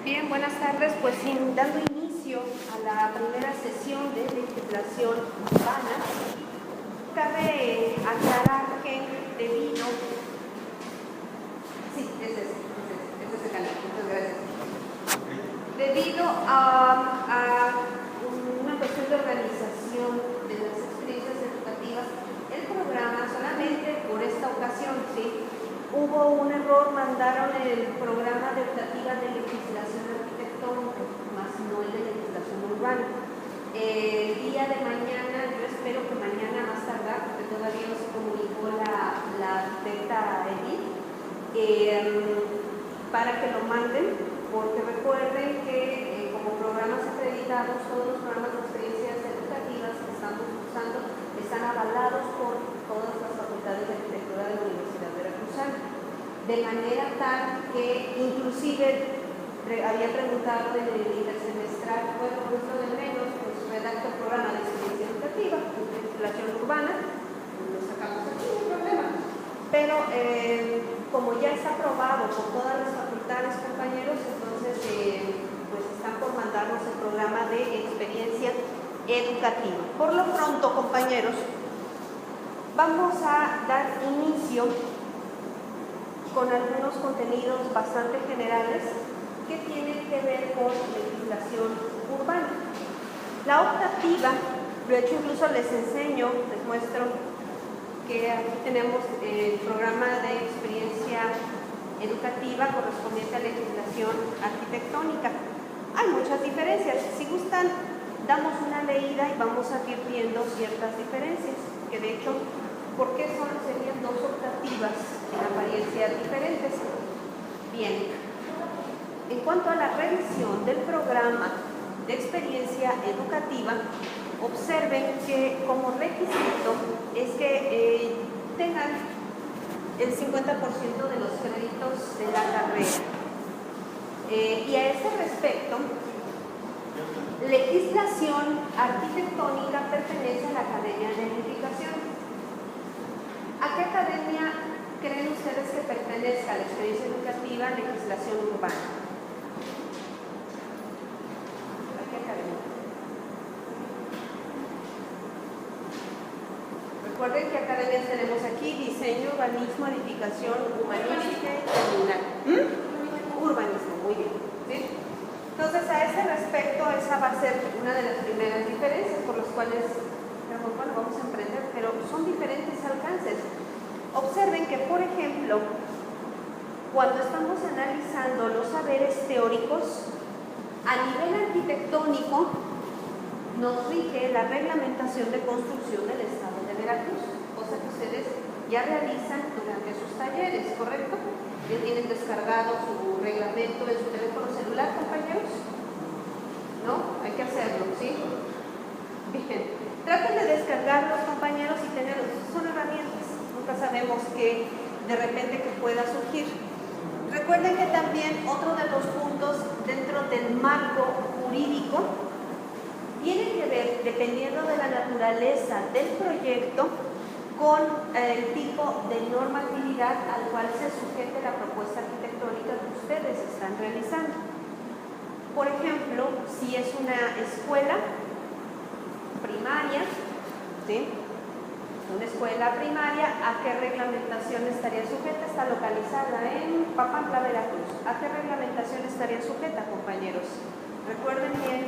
Bien, buenas tardes. Pues dando inicio a la primera sesión de legislación urbana, cabe aclarar que debido... Sí, ese es el canal. Muchas gracias. Debido a una cuestión de organización de las experiencias educativas, el programa solamente por esta ocasión, ¿sí? Hubo un error, mandaron el programa de optativa de legislación arquitectónica, más no el de legislación urbana. El día de mañana, yo espero que mañana más tardar, porque todavía no se comunicó la arquitecta Edith, para que lo manden, porque recuerden que como programas acreditados, todos los programas de experiencias educativas que estamos usando están avalados por todas las facultades de arquitectura de la Universidad Veracruzana, de manera tal que inclusive había preguntado en el intersemestral, bueno, pues lo de menos, pues redacta el programa de experiencia educativa, de legislación urbana, lo sacamos aquí, no hay problema, pero como ya está aprobado por todas las facultades, compañeros, entonces pues están por mandarnos el programa de experiencia educativa. Por lo pronto, compañeros, vamos a dar inicio con algunos contenidos bastante generales que tienen que ver con legislación urbana. La optativa, de hecho incluso les enseño, les muestro que aquí tenemos el programa de experiencia educativa correspondiente a legislación arquitectónica. Hay muchas diferencias. Si gustan, damos una leída y vamos a ir viendo ciertas diferencias, que de hecho, ¿por qué serían dos optativas en apariencia diferentes? Bien, en cuanto a la revisión del programa de experiencia educativa, observen que como requisito es que tengan el 50% de los créditos de la carrera. Y a este respecto, legislación arquitectónica pertenece a la Academia de Edificación. ¿A qué academia creen ustedes que pertenezca a la experiencia educativa legislación urbana? ¿A qué academia? Recuerden que academias tenemos aquí: diseño, urbanismo, edificación, humanística y terminal. Urbanismo, muy bien. ¿Sí? Entonces, a ese respecto, esa va a ser una de las primeras diferencias por las cuales, bueno, vamos a emprender, pero son diferentes alcances. Observen que, por ejemplo, cuando estamos analizando los saberes teóricos, a nivel arquitectónico, nos rige la reglamentación de construcción del Estado de Veracruz, cosa que ustedes ya realizan durante sus talleres, ¿correcto? Ya tienen descargado su reglamento en su teléfono celular, compañeros. ¿No? Hay que hacerlo, ¿sí? Bien. Traten de descargarlos, compañeros, y tenerlos. Son herramientas. Nunca sabemos que de repente que pueda surgir. Recuerden que también otro de los puntos dentro del marco jurídico tiene que ver, dependiendo de la naturaleza del proyecto, con el tipo de normatividad al cual se sujete la propuesta arquitectónica que ustedes están realizando. Por ejemplo, si es una escuela primaria, ¿sí? Una escuela primaria, ¿a qué reglamentación estaría sujeta? Está localizada en Papantla, Veracruz. ¿A qué reglamentación estaría sujeta, compañeros? Recuerden bien,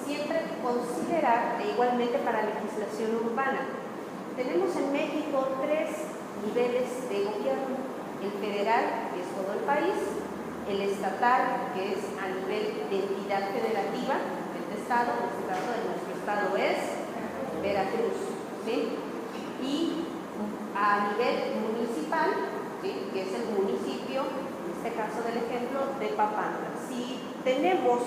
siempre considerar, e igualmente para legislación urbana, tenemos en México 3 niveles de gobierno: el federal, que es todo el país; el estatal, que es a nivel de entidad federativa del estado, en este caso de nuestro estado es Veracruz, ¿sí? Y a nivel municipal, ¿sí? Que es el municipio, en este caso del ejemplo, de Papantla. Si tenemos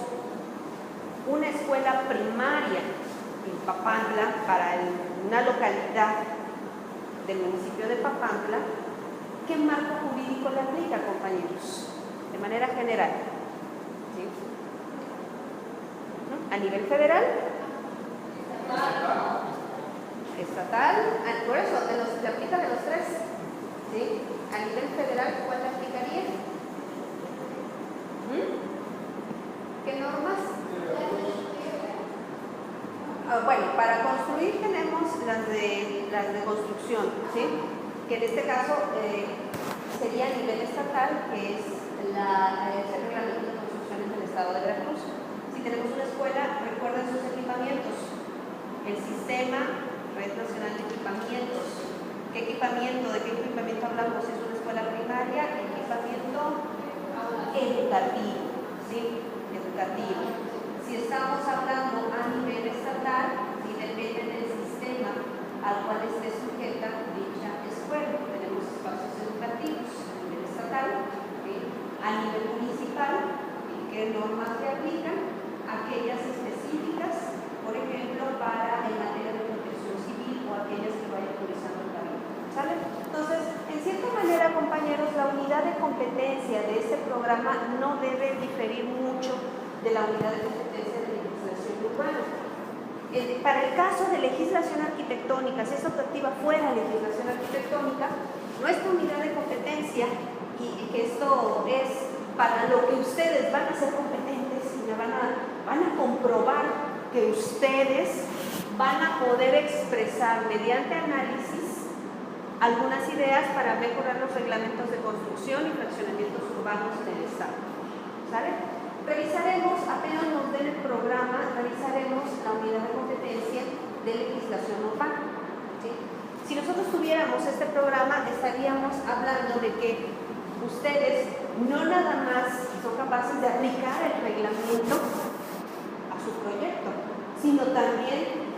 una escuela primaria en Papantla para una localidad del municipio de Papantla, ¿qué marco jurídico le aplica, compañeros? De manera general, ¿sí? A nivel federal, estatal, por eso le aplica de los 3, ¿sí? A nivel federal, ¿cuál le aplicaría? bueno, para construir tenemos las de construcción, ¿sí? Que en este caso sería a nivel estatal, que es el reglamento de construcciones del Estado de Veracruz. Si tenemos una escuela, recuerden sus equipamientos, el sistema, Red Nacional de Equipamientos. ¿De qué equipamiento hablamos? Es una escuela primaria, equipamiento educativo, ¿sí? Educativo. Si estamos hablando a nivel estatal, y depende del sistema al cual esté sujeta dicha escuela. Tenemos espacios educativos a nivel estatal, ¿sí? A nivel municipal, ¿sí? ¿Qué normas se aplican? Aquellas específicas, por ejemplo, para en materia de protección civil o aquellas que vayan autorizando el camino. ¿Sale? Entonces, en cierta manera, compañeros, la unidad de competencia de este programa no debe diferir mucho de la unidad de competencia de legislación urbana. Para el caso de legislación arquitectónica, si esta optativa fuera legislación arquitectónica, nuestra unidad de competencia, y que esto es para lo que ustedes van a ser competentes y van a comprobar que ustedes van a poder expresar mediante análisis algunas ideas para mejorar los reglamentos de construcción y fraccionamientos urbanos del Estado. ¿Sale? Revisaremos, apenas nos den el programa, revisaremos la unidad de competencia de legislación urbana. ¿Sí? Si nosotros tuviéramos este programa, estaríamos hablando de que ustedes no nada más son capaces de aplicar el reglamento a su proyecto, sino también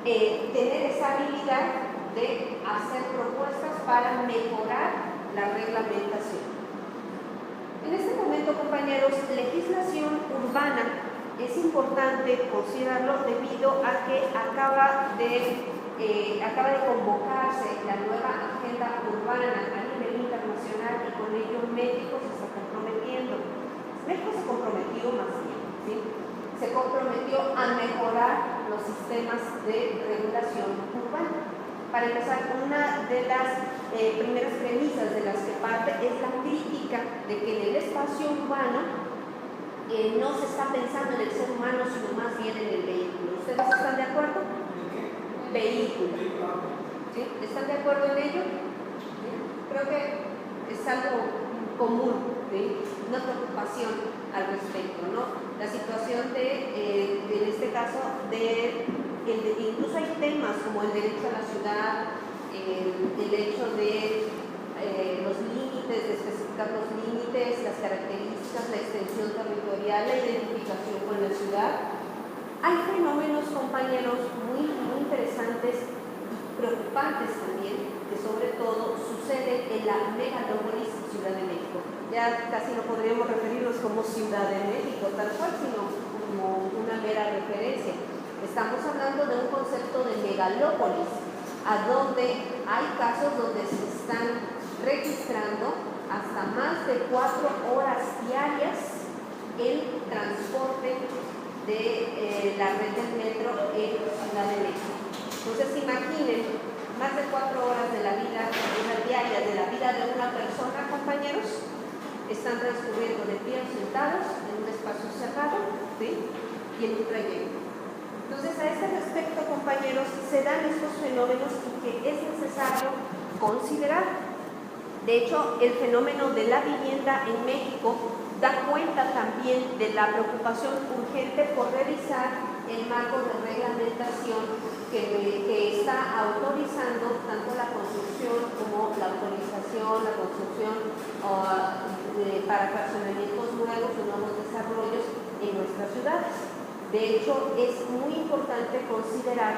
tener esa habilidad de hacer propuestas para mejorar la reglamentación. En este momento, compañeros, legislación urbana es importante considerarlo debido a que acaba de convocarse la nueva agenda urbana a nivel internacional y con ello México se está comprometiendo. México se comprometió más bien, ¿sí? Se comprometió a mejorar los sistemas de regulación urbana. Para empezar, una de las primeras premisas de las que parte es la crítica de que en el espacio urbano no se está pensando en el ser humano, sino más bien en el vehículo. ¿Ustedes están de acuerdo? Vehículo. ¿Sí? ¿Están de acuerdo en ello? ¿Sí? Creo que es algo común, ¿sí? Una preocupación al respecto, ¿no? La situación en este caso, incluso hay temas como el derecho a la ciudad, el hecho de los límites, de especificar los límites, las características, la extensión territorial, la identificación con la ciudad. Hay fenómenos, compañeros, muy interesantes y preocupantes también, que sobre todo suceden en la megalópolis Ciudad de México. Ya casi no podríamos referirnos como Ciudad de México, tal cual, sino como una mera referencia. Estamos hablando de un concepto de megalópolis, a donde hay casos donde se están registrando hasta más de 4 horas diarias el transporte de la red del metro en Ciudad de México. Entonces imaginen, más de 4 horas de la vida diaria, de la vida de una persona, compañeros, están transcurriendo de pie o sentados en un espacio cerrado, ¿sí? Y en un trayecto. Entonces, a este respecto, compañeros, se dan estos fenómenos y que es necesario considerar. De hecho, el fenómeno de la vivienda en México da cuenta también de la preocupación urgente por revisar el marco de reglamentación que está autorizando tanto la construcción como la autorización, la construcción para fraccionamientos nuevos o nuevos desarrollos en nuestras ciudades. De hecho, es muy importante considerar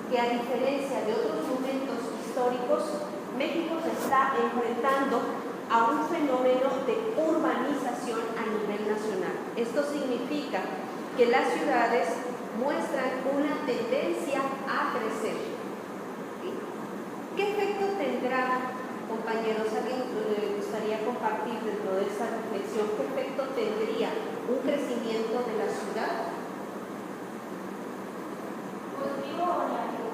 que a diferencia de otros momentos históricos, México se está enfrentando a un fenómeno de urbanización a nivel nacional. Esto significa que las ciudades muestran una tendencia a crecer. ¿Sí? ¿Qué efecto tendrá, compañeros? ¿Alguien le gustaría compartir dentro de esta reflexión? ¿Qué efecto tendría un crecimiento de la ciudad? ¿Positivo o negativo?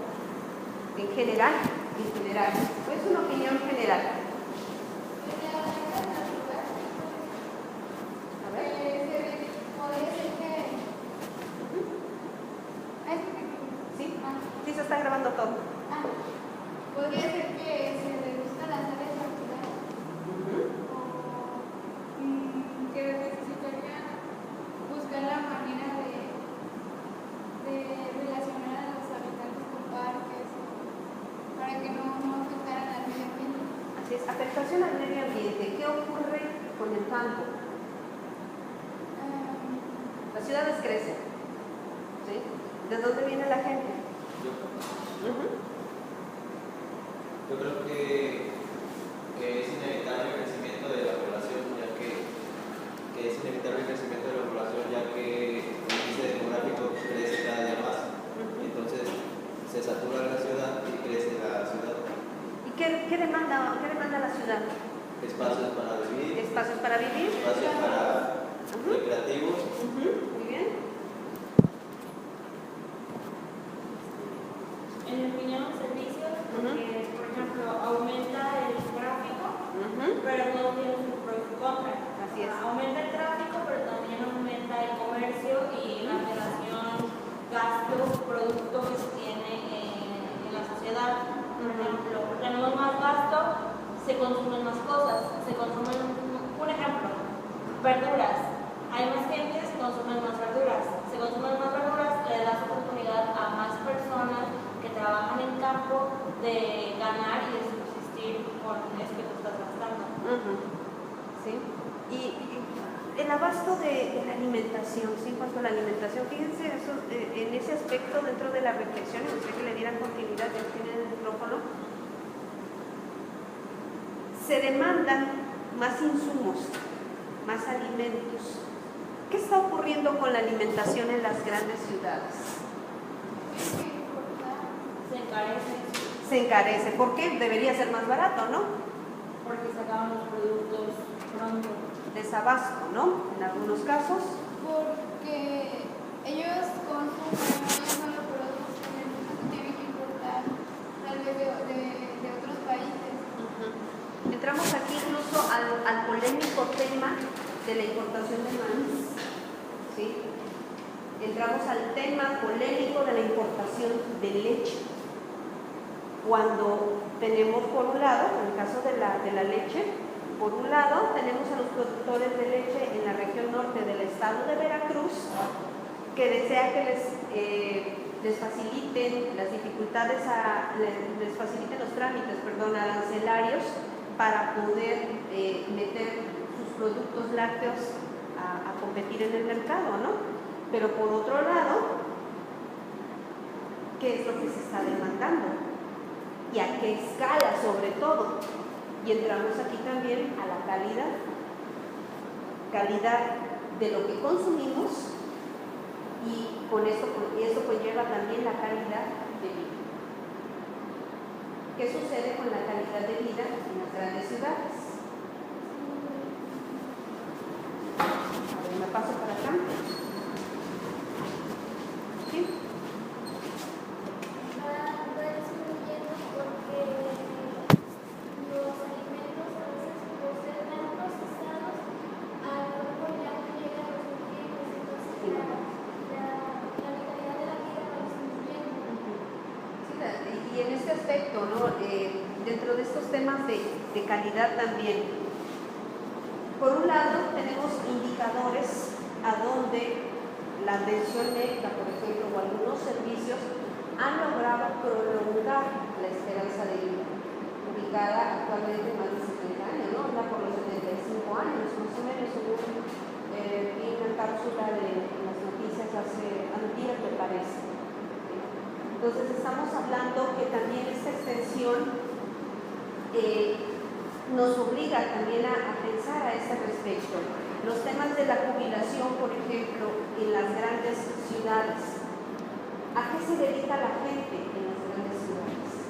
En general, es una opinión general. A ver. Podría ser que afectación al medio ambiente, ¿qué ocurre con el campo? Las ciudades crecen, ¿sí? ¿De dónde viene la gente? Yo creo que es inevitable el crecimiento de la población, ya que es inevitable el crecimiento de la población, ya que el índice demográfico crece cada día más. Entonces se satura la ciudad y crece la ciudad. ¿Y qué demanda la ciudad? Espacios para vivir. ¿Espacios para vivir? Espacios para recreativos. Muy bien. En mi opinión, servicios, porque, por ejemplo, aumenta el tráfico, pero no tiene su pro y su contra. Así es. Aumenta el tráfico, pero también aumenta el comercio y la relación gasto-producto que se tiene en la sociedad. Por ejemplo, tenemos más gasto, se consumen más cosas, se consumen, un ejemplo, verduras. Hay más gente, se consumen más verduras. Se consumen más verduras, le das oportunidad a más personas que trabajan en campo de ganar y de subsistir con eso que tú estás gastando. ¿Sí? Y el abasto de la alimentación, ¿sí? En cuanto a la alimentación, fíjense eso, en ese aspecto dentro de la reflexión, me gustaría que le dieran continuidad, ya tienen el micrófono. Se demandan más insumos, más alimentos. ¿Qué está ocurriendo con la alimentación en las grandes ciudades? Se encarece. Se encarece. ¿Por qué? Debería ser más barato, ¿no? Porque sacaban los productos pronto. Desabasto, ¿no? En algunos casos. Porque ellos consumen no solo productos que tienen que importar, tal vez de otros países. Entramos aquí incluso al polémico tema de la importación de maíz, ¿sí? Entramos al tema polémico de la importación de leche. Cuando tenemos por un lado, en el caso de la leche, por un lado tenemos a los productores de leche en la región norte del estado de Veracruz, que desea que les faciliten las dificultades, les faciliten los trámites, arancelarios, para poder meter sus productos lácteos a competir en el mercado, ¿no? Pero por otro lado, ¿qué es lo que se está demandando? ¿Y a qué escala sobre todo? Y entramos aquí también a la calidad de lo que consumimos, y con esto conlleva también la calidad de vida. ¿Qué sucede con la calidad de vida en las grandes ciudades? A ver, me paso para acá. ¿Sí? Va disminuyendo porque los alimentos a veces por ser tan procesados al cuerpo ya no llega a los nutrientes, entonces la calidad de la vida va disminuyendo. Sí, y en este aspecto, ¿no? Dentro de estos temas de calidad también, por un lado tenemos indicadores a donde la atención médica, por ejemplo, o algunos servicios han logrado prolongar la esperanza de vida, ubicada actualmente en más de 70 años, ¿no? Anda por los 75 años, más o menos, según vi una cápsula de las noticias hace antier, me parece. Entonces estamos hablando que también esta extensión nos obliga también a pensar a este respecto. Los temas de la jubilación, por ejemplo, en las grandes ciudades. ¿A qué se dedica la gente en las grandes ciudades?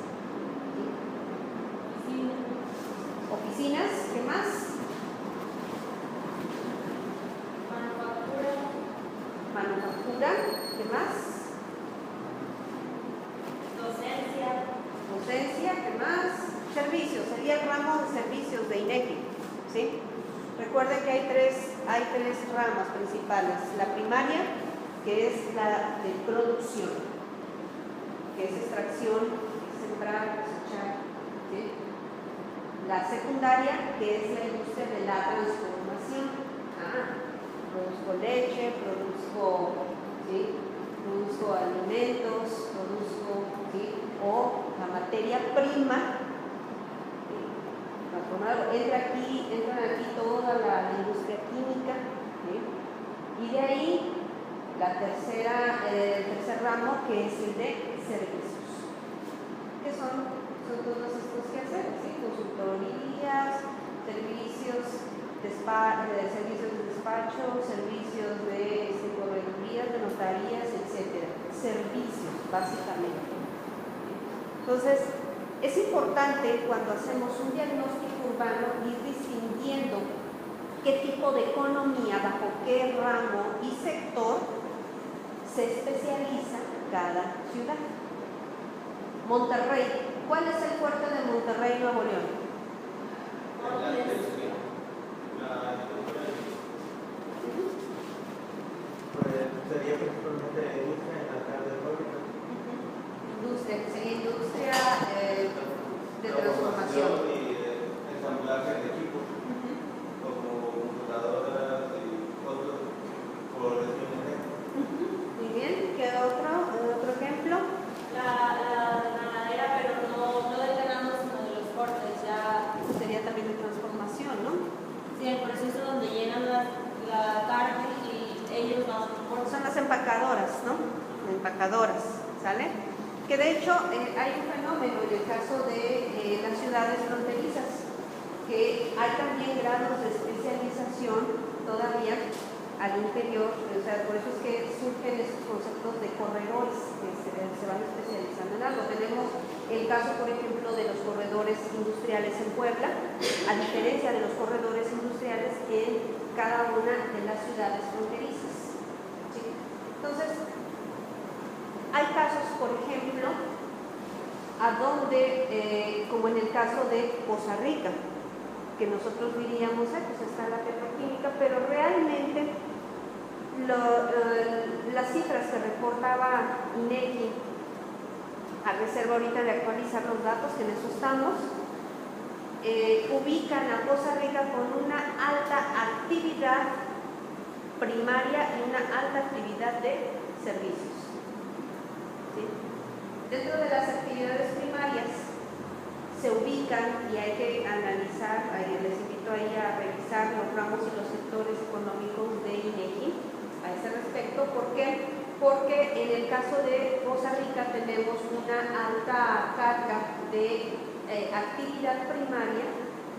¿Sí? Oficinas, ¿qué más? Manufactura, ¿qué más? Docencia, ¿qué más? Servicios, sería el ramo de servicios de INEGI, ¿sí? Recuerden que hay tres ramas principales. La primaria, que es la de producción, que es extracción, sembrar, cosechar, ¿sí? La secundaria, que es la industria de la transformación. Produzco leche, produzco alimentos, ¿sí? O la materia prima, entran aquí toda la industria química, ¿sí? Y de ahí el tercer ramo, que es el de servicios, que son todos estos quehaceres, ¿sí? Consultorías, servicios de despacho, servicios de corredurías, de notarías, etcétera. Servicios, básicamente. Entonces, es importante cuando hacemos un diagnóstico urbano ir distinguiendo qué tipo de economía, bajo qué ramo y sector se especializa cada ciudad. Monterrey, ¿cuál es el fuerte de Monterrey, Nuevo León? La industria. Pues sería principalmente la industria en la carne de fábrica. Industria, que sería industria de transformación. Y ensamblaje de equipos, como computadoras y otros, por decir un ejemplo. Muy bien, ¿qué otro ejemplo? La ganadera, pero no del ganado, sino de los cortes, ya. Sería también de transformación, ¿no? Sí, el proceso donde llenan la carne y ellos van a transportar. Son las empacadoras, ¿no? Empacadoras, ¿sale? Que de hecho hay un fenómeno en el caso de las ciudades fronterizas, que hay también grados de especialización todavía al interior, o sea, por eso es que surgen estos conceptos de corredores que se van especializando en algo. Tenemos el caso, por ejemplo, de los corredores industriales en Puebla, a diferencia de los corredores industriales en cada una de las ciudades fronterizas. ¿Sí? Entonces, hay casos, por ejemplo, a donde, como en el caso de Poza Rica, que nosotros diríamos, pues está la petroquímica, pero realmente las cifras que reportaba INEGI, a reserva ahorita de actualizar los datos, que en eso estamos, ubican a Poza Rica con una alta actividad primaria y una alta actividad de servicios. ¿Sí? Dentro de las actividades primarias se ubican, y hay que analizar, les invito ahí a revisar los ramos y los sectores económicos de INEGI a ese respecto. ¿Por qué? Porque en el caso de Poza Rica tenemos una alta carga de actividad primaria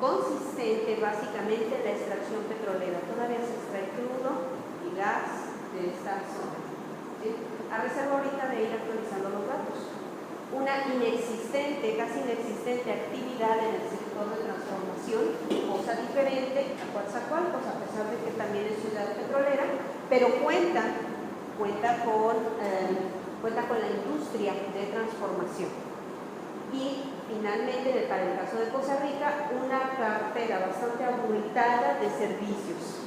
consistente básicamente en la extracción petrolera. Todavía se extrae crudo y gas de esta zona. ¿Sí? A reserva ahorita de ir actualizando los datos. Una inexistente, casi inexistente actividad en el sector de transformación, cosa diferente a Coatzacoalcos, a pesar de que también es ciudad petrolera, pero cuenta con la industria de transformación. Y finalmente, para el caso de Poza Rica, una cartera bastante abultada de servicios.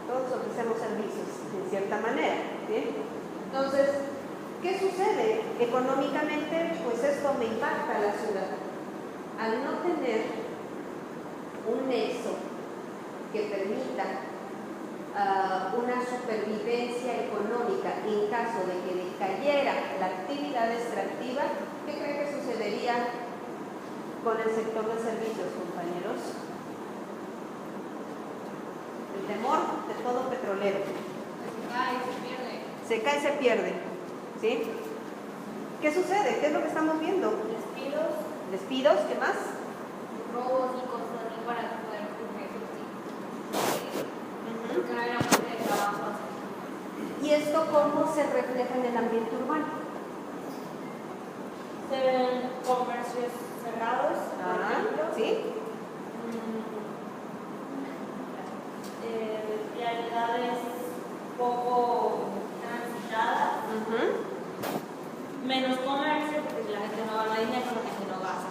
Todos ofrecemos servicios, de cierta manera, ¿sí? Entonces, ¿qué sucede? Económicamente, pues esto me impacta a la ciudad. Al no tener un nexo que permita una supervivencia económica en caso de que decayera la actividad extractiva, ¿qué creen que sucedería con el sector de servicios, compañeros? El temor de todo petrolero. Se cae, se pierde. Se cae, se pierde. ¿Sí? ¿Qué sucede? ¿Qué es lo que estamos viendo? Despidos, ¿Despidos? ¿Qué más? Robos y cosas así para poder cubrir porque no hay una fuente de trabajo. ¿Y esto cómo se refleja en el ambiente urbano? se ven comercios cerrados, por ejemplo. ¿Sí? Realidades poco transitadas, menos comercio, porque la gente no gana dinero, la gente no gasta.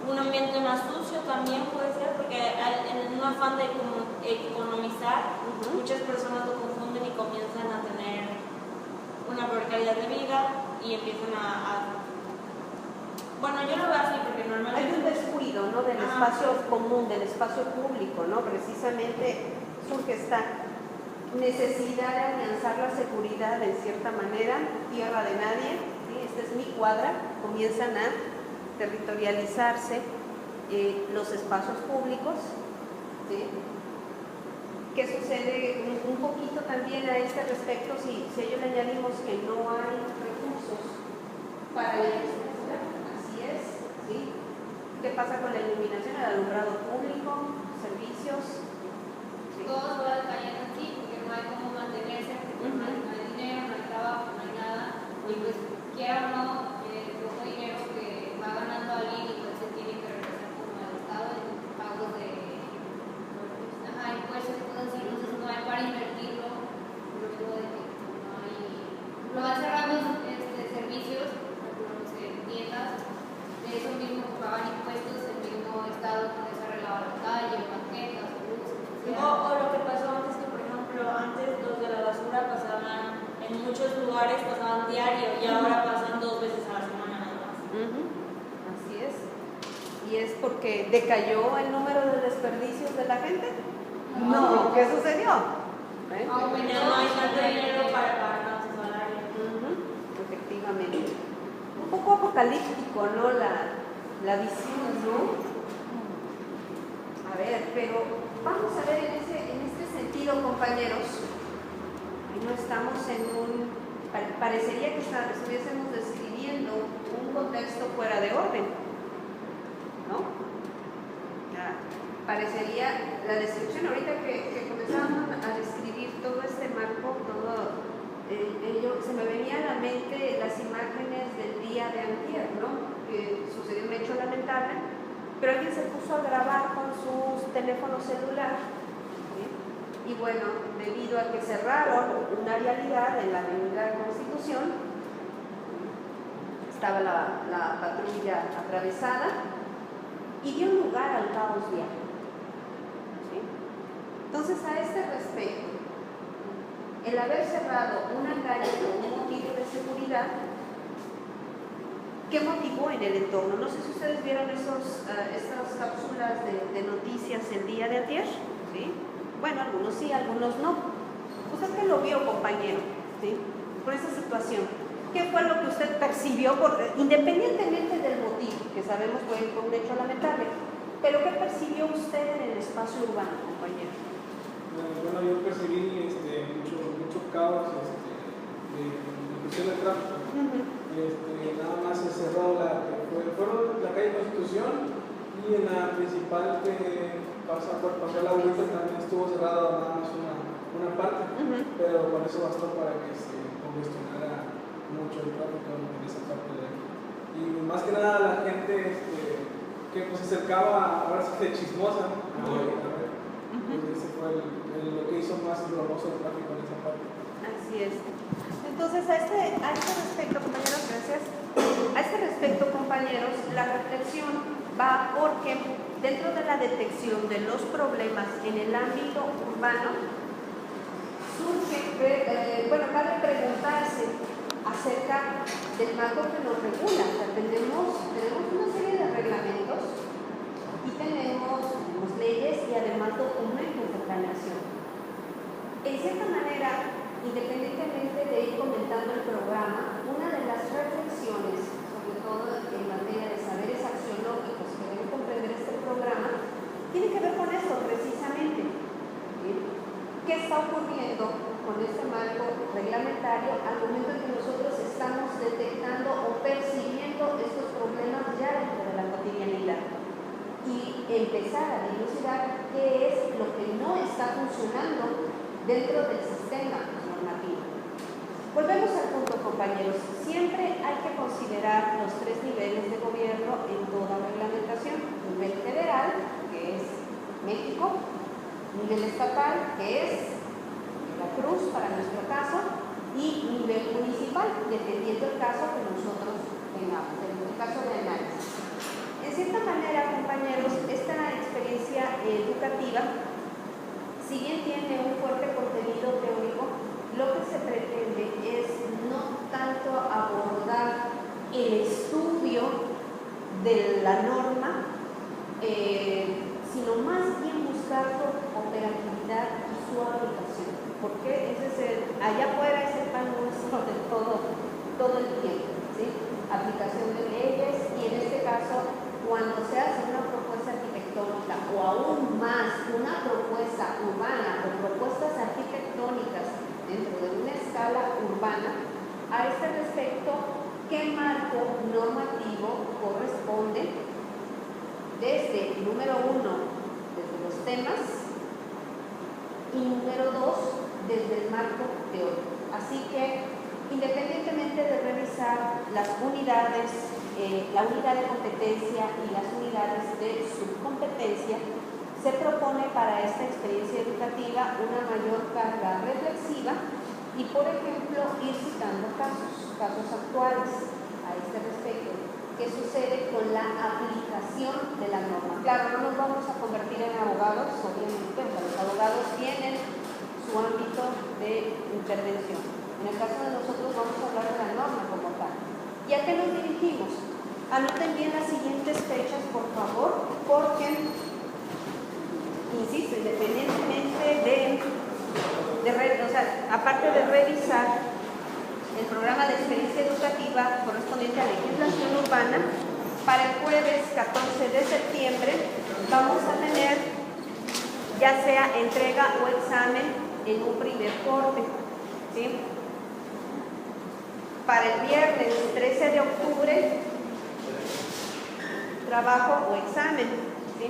Un ambiente más sucio también puede ser, porque en un afán de economizar, muchas personas lo confunden y comienzan a tener una peor calidad de vida y empiezan bueno, yo lo veo así porque normalmente... Hay un descuido, ¿no?, del espacio común, del espacio público, ¿no? Precisamente surge esta necesidad de afianzar la seguridad en cierta manera, tierra de nadie, ¿sí? esta es mi cuadra, comienzan a territorializarse los espacios públicos, ¿sí? ¿Qué sucede un poquito también a este respecto si a ello le añadimos que no hay recursos para la infraestructura? Así es, ¿sí? ¿Qué pasa con la iluminación, el alumbrado público, servicios? ¿Sí? Todo va decayendo aquí porque no hay cómo mantenerse, porque no hay dinero, no hay trabajo, no hay nada. Y pues, quiera o no, el poco dinero que va ganando alguien y pues se tiene que regresar como al Estado en pagos de impuestos y cosas así, entonces no hay para invertirlo, luego de que no hay. Lo han cerrado servicios, no sé, tiendas, de esos mismos que pagan impuestos, el mismo Estado que se arreglaba la calle, banquetas, luces. O lo que pasó antes, que por ejemplo, antes los de la basura pasaban, en muchos lugares pasaban diario y ahora pasan 2 veces a la semana nada más. Así es. ¿Y es porque decayó el número de desperdicios de la gente? No, ¿qué sucedió? ¿Eh? No hay tanto dinero para pagar su salario. Efectivamente. Un poco apocalíptico, ¿no? La visión, ¿no? A ver, pero vamos a ver en este sentido, compañeros. No estamos en parecería que estuviésemos describiendo un contexto fuera de orden, ¿no? Parecería la descripción, ahorita que comenzábamos a describir todo este marco, todo se me venía a la mente las imágenes del día de antier, ¿no? Que sucedió un hecho lamentable, pero alguien se puso a grabar con su teléfono celular, ¿sí? Y bueno, debido a que cerraron una vialidad en la avenida Constitución, estaba la patrulla atravesada y dio lugar al caos vial. Entonces, a este respecto, el haber cerrado una calle por un motivo de seguridad, ¿qué motivó en el entorno? No sé si ustedes vieron estas cápsulas de noticias el día de ayer, ¿sí? Bueno, algunos sí, algunos no. ¿Usted qué lo vio, compañero? ¿Sí? Por esa situación. ¿Qué fue lo que usted percibió, independientemente del motivo, que sabemos fue un hecho lamentable, pero qué percibió usted en el espacio urbano, compañero? Bueno, yo percibí mucho caos de cuestión de tráfico. Nada más se cerró fueron la calle Constitución y en la principal que pasó la vuelta también estuvo cerrada nada más una parte, pero con eso bastó para que se congestionara mucho el tráfico en esa parte de aquí. Y más que nada la gente que pues, se acercaba ahora sí de chismosa, ¿no? Ese fue lo que hizo más glorioso el tráfico en esa parte. Así es. Entonces, a este respecto, compañeros, gracias. A este respecto, compañeros, la reflexión va porque dentro de la detección de los problemas en el ámbito urbano, surge, cabe preguntarse acerca del marco que nos regula. O sea, tenemos una serie de reglamentos y tenemos leyes y además documentos de planeación. En cierta manera, independientemente de ir comentando el programa, una de las reflexiones, sobre todo en materia de saberes axiológicos que deben comprender este programa, tiene que ver con esto precisamente. ¿Sí? ¿Qué está ocurriendo con este marco reglamentario al momento en que nosotros estamos detectando o percibiendo estos problemas ya dentro de la cotidianidad? Y empezar a dilucidar qué es lo que no está funcionando dentro del sistema normativo. Volvemos al punto, compañeros. Siempre hay que considerar los 3 niveles de gobierno en toda reglamentación. Nivel federal, que es México, nivel estatal, que es Veracruz, para nuestro caso, y nivel municipal, dependiendo del caso que nosotros tengamos, en el caso de análisis. En cierta manera, compañeros, esta experiencia educativa, si bien tiene un fuerte contenido teórico, lo que se pretende es no tanto abordar el estudio de la norma, sino más bien buscar su operatividad y su aplicación. Porque allá afuera es el pan nuestro de todo el tiempo, ¿sí? aún más una propuesta urbana o propuestas arquitectónicas dentro de una escala urbana, a este respecto, ¿qué marco normativo corresponde? Desde, número 1, desde los temas, y número 2, desde el marco teórico. Así que, independientemente de revisar las unidades, la unidad de competencia y las unidades de subcompetencia, se propone para esta experiencia educativa una mayor carga reflexiva y, por ejemplo, ir citando casos actuales a este respecto. ¿Qué sucede con la aplicación de la norma? Claro, no nos vamos a convertir en abogados, obviamente, o sea, los abogados tienen su ámbito de intervención. En el caso de nosotros vamos a hablar de la norma como tal. ¿Y a qué nos dirigimos? Anoten bien las siguientes fechas, por favor, porque, insisto, independientemente o sea, aparte de revisar el programa de experiencia educativa correspondiente a legislación urbana, para el jueves 14 de septiembre vamos a tener ya sea entrega o examen en un primer corte, ¿sí? Para el viernes 13 de octubre, trabajo o examen, ¿sí?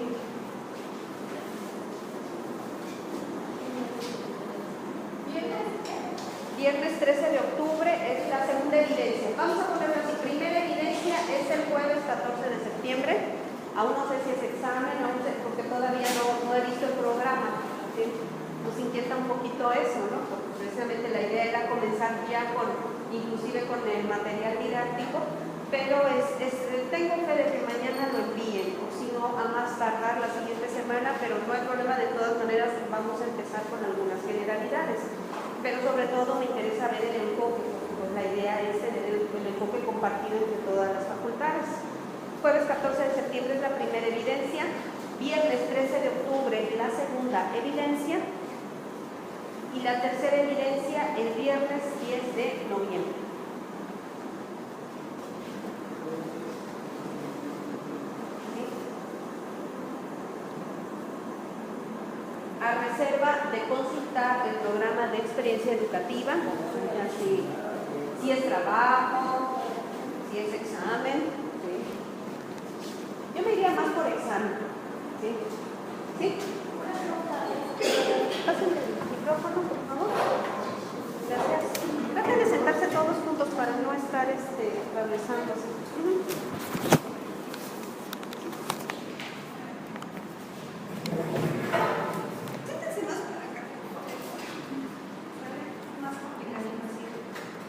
Viernes 13 de octubre es la segunda evidencia. Vamos a ponerlo así. Primera evidencia es el jueves 14 de septiembre. Aún no sé si es examen, no sé, porque todavía no he visto el programa, ¿sí? Nos inquieta un poquito eso, ¿no? Porque precisamente la idea era comenzar ya inclusive con el material didáctico, pero tengo fe de que mañana lo envíen, o si no, a más tardar la siguiente semana, pero no hay problema, de todas maneras vamos a empezar con algunas generalidades. Pero sobre todo me interesa ver el enfoque, porque pues la idea es tener el enfoque compartido entre todas las facultades. Jueves 14 de septiembre es la primera evidencia, viernes 13 de octubre la segunda evidencia y la tercera evidencia el viernes 10 de noviembre. A reserva de consultar el programa de experiencia educativa, si es trabajo, si es examen, ¿sí? Yo me iría más por examen, ¿sí? ¿Sí? Pásenme el micrófono, por favor. Gracias. Traten de sentarse todos juntos para no estar atravesándose.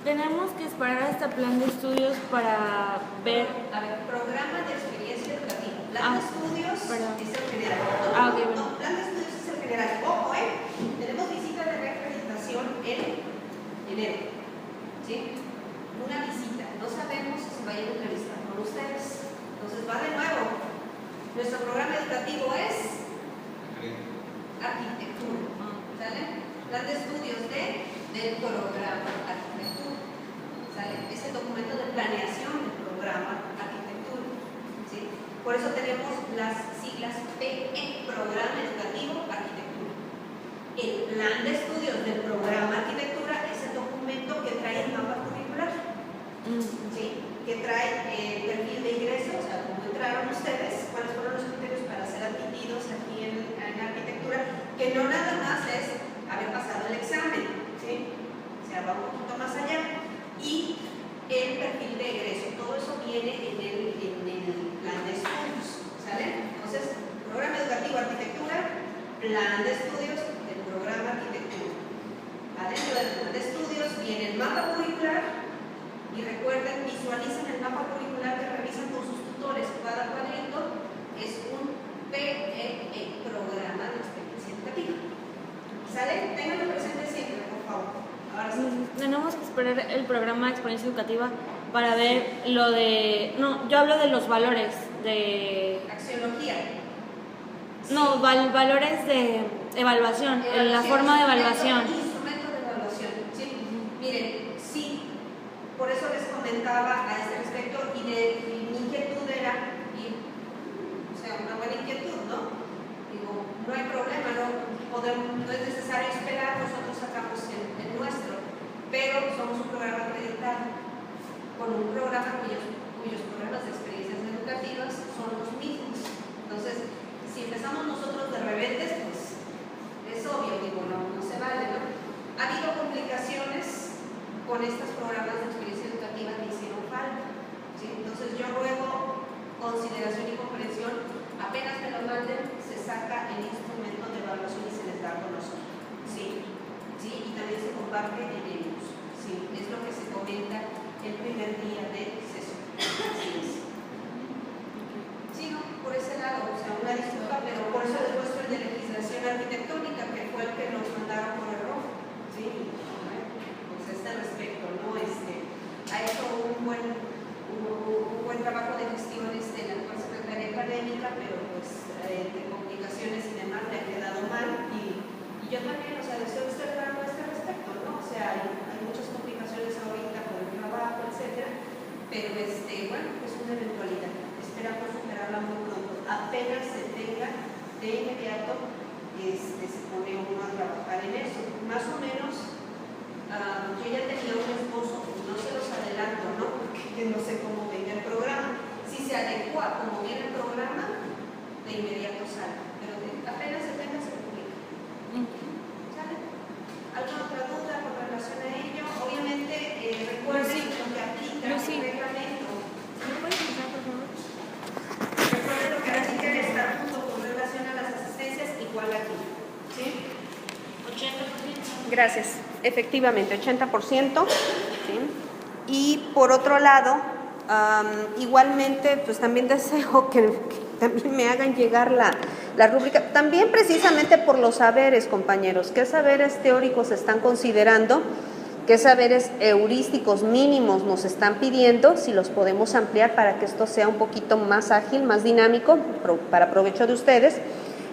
Tenemos que esperar a este plan de estudios para ver. A ver, programa de experiencia educativa. Plan de estudios perdón. es el general. Ok, bueno. No, plan de estudios es el general. Ojo, tenemos visita de reacreditación en enero. ¿Sí? Una visita. No sabemos si se va a ir a entrevistar con ustedes. Entonces va de nuevo. Nuestro programa educativo es arquitectura. ¿Sale? Plan de estudios del programa arquitectura. ¿Sale? Es el documento de planeación del programa arquitectura. ¿Sí? Por eso tenemos las siglas PE, Programa Educativo Arquitectura. El plan de estudios del programa arquitectura es el documento que trae el mapa curricular. ¿Sí? Que trae el perfil de ingresos, o sea, cómo entraron ustedes, cuáles fueron los criterios para ser admitidos aquí en arquitectura, que no nada más es haber pasado el examen, ¿sí? O sea, va un poquito más allá. Y el perfil de egreso, todo eso viene en el plan de estudios, ¿sale? Entonces, programa educativo arquitectura, plan de estudios del programa arquitectura. Adentro del plan de estudios viene el mapa curricular y recuerden, visualicen el mapa curricular que revisan con sus tutores. Cada cuadrito es un PEE, programa de experiencia educativa. ¿Sale? Ténganlo presente siempre, por favor. Ahora sí. Tenemos que esperar el programa de experiencia educativa para ver lo de. No, yo hablo de los valores de. Axiología. No, valores de evaluación, la forma de evaluación. Instrumento de evaluación, ¿sí? Miren, sí, por eso les comentaba a este respecto y mi inquietud era, o sea, una buena inquietud, ¿no? Digo, no es necesario esperar, nosotros sacamos el nuestro, pero somos un programa acreditado con un programa cuyos programas de experiencias educativas son los mismos. Entonces, si empezamos nosotros de rebeldes, pues es obvio, digo, no se vale, ¿no? Ha habido complicaciones con estos programas de experiencia educativa que hicieron falta, ¿sí? Entonces yo ruego consideración y comprensión, apenas me lo manden, se saca el instrumento de evaluación y se les da a conocer, ¿sí? ¿Sí? Y también se comparte en ellos, ¿sí? Es lo que se comenta el primer día de sesión, así es. Sí, no, por ese lado, o sea, una disculpa, pero por eso les muestro el de legislación arquitectónica, que fue el que nos mandaron por error, ¿sí? Pues a este respecto, ¿no? Ha hecho un buen trabajo de gestión en la actual secretaría académica, pero pues de complicaciones y demás le ha quedado mal, y yo también, o sea, deseo observar a este respecto, ¿no? O sea, hay muchas complicaciones ahorita con el trabajo, etcétera, pero bueno, es una eventualidad. Esperamos superarla muy pronto. Apenas se tenga de inmediato, se pone uno a trabajar en eso. Más o menos, yo ya tenía un esbozo, no se los adelanto, ¿no? Porque no sé cómo venga el programa. Si se adecua como viene el programa, de inmediato sale. Pero apenas se tenga, se publica. ¿Sale? ¿Alguna otra duda con relación a ello? Obviamente, recuerden lo que aplica el reglamento. Recuerden lo que aplica el estatuto con relación a las asistencias, igual aquí. ¿Sí? 80%. Gracias. Efectivamente, 80%. ¿Sí? Y por otro lado, igualmente, pues también deseo que también me hagan llegar la rúbrica, también precisamente por los saberes, compañeros, qué saberes teóricos se están considerando, qué saberes heurísticos mínimos nos están pidiendo, si los podemos ampliar para que esto sea un poquito más ágil, más dinámico, para provecho de ustedes.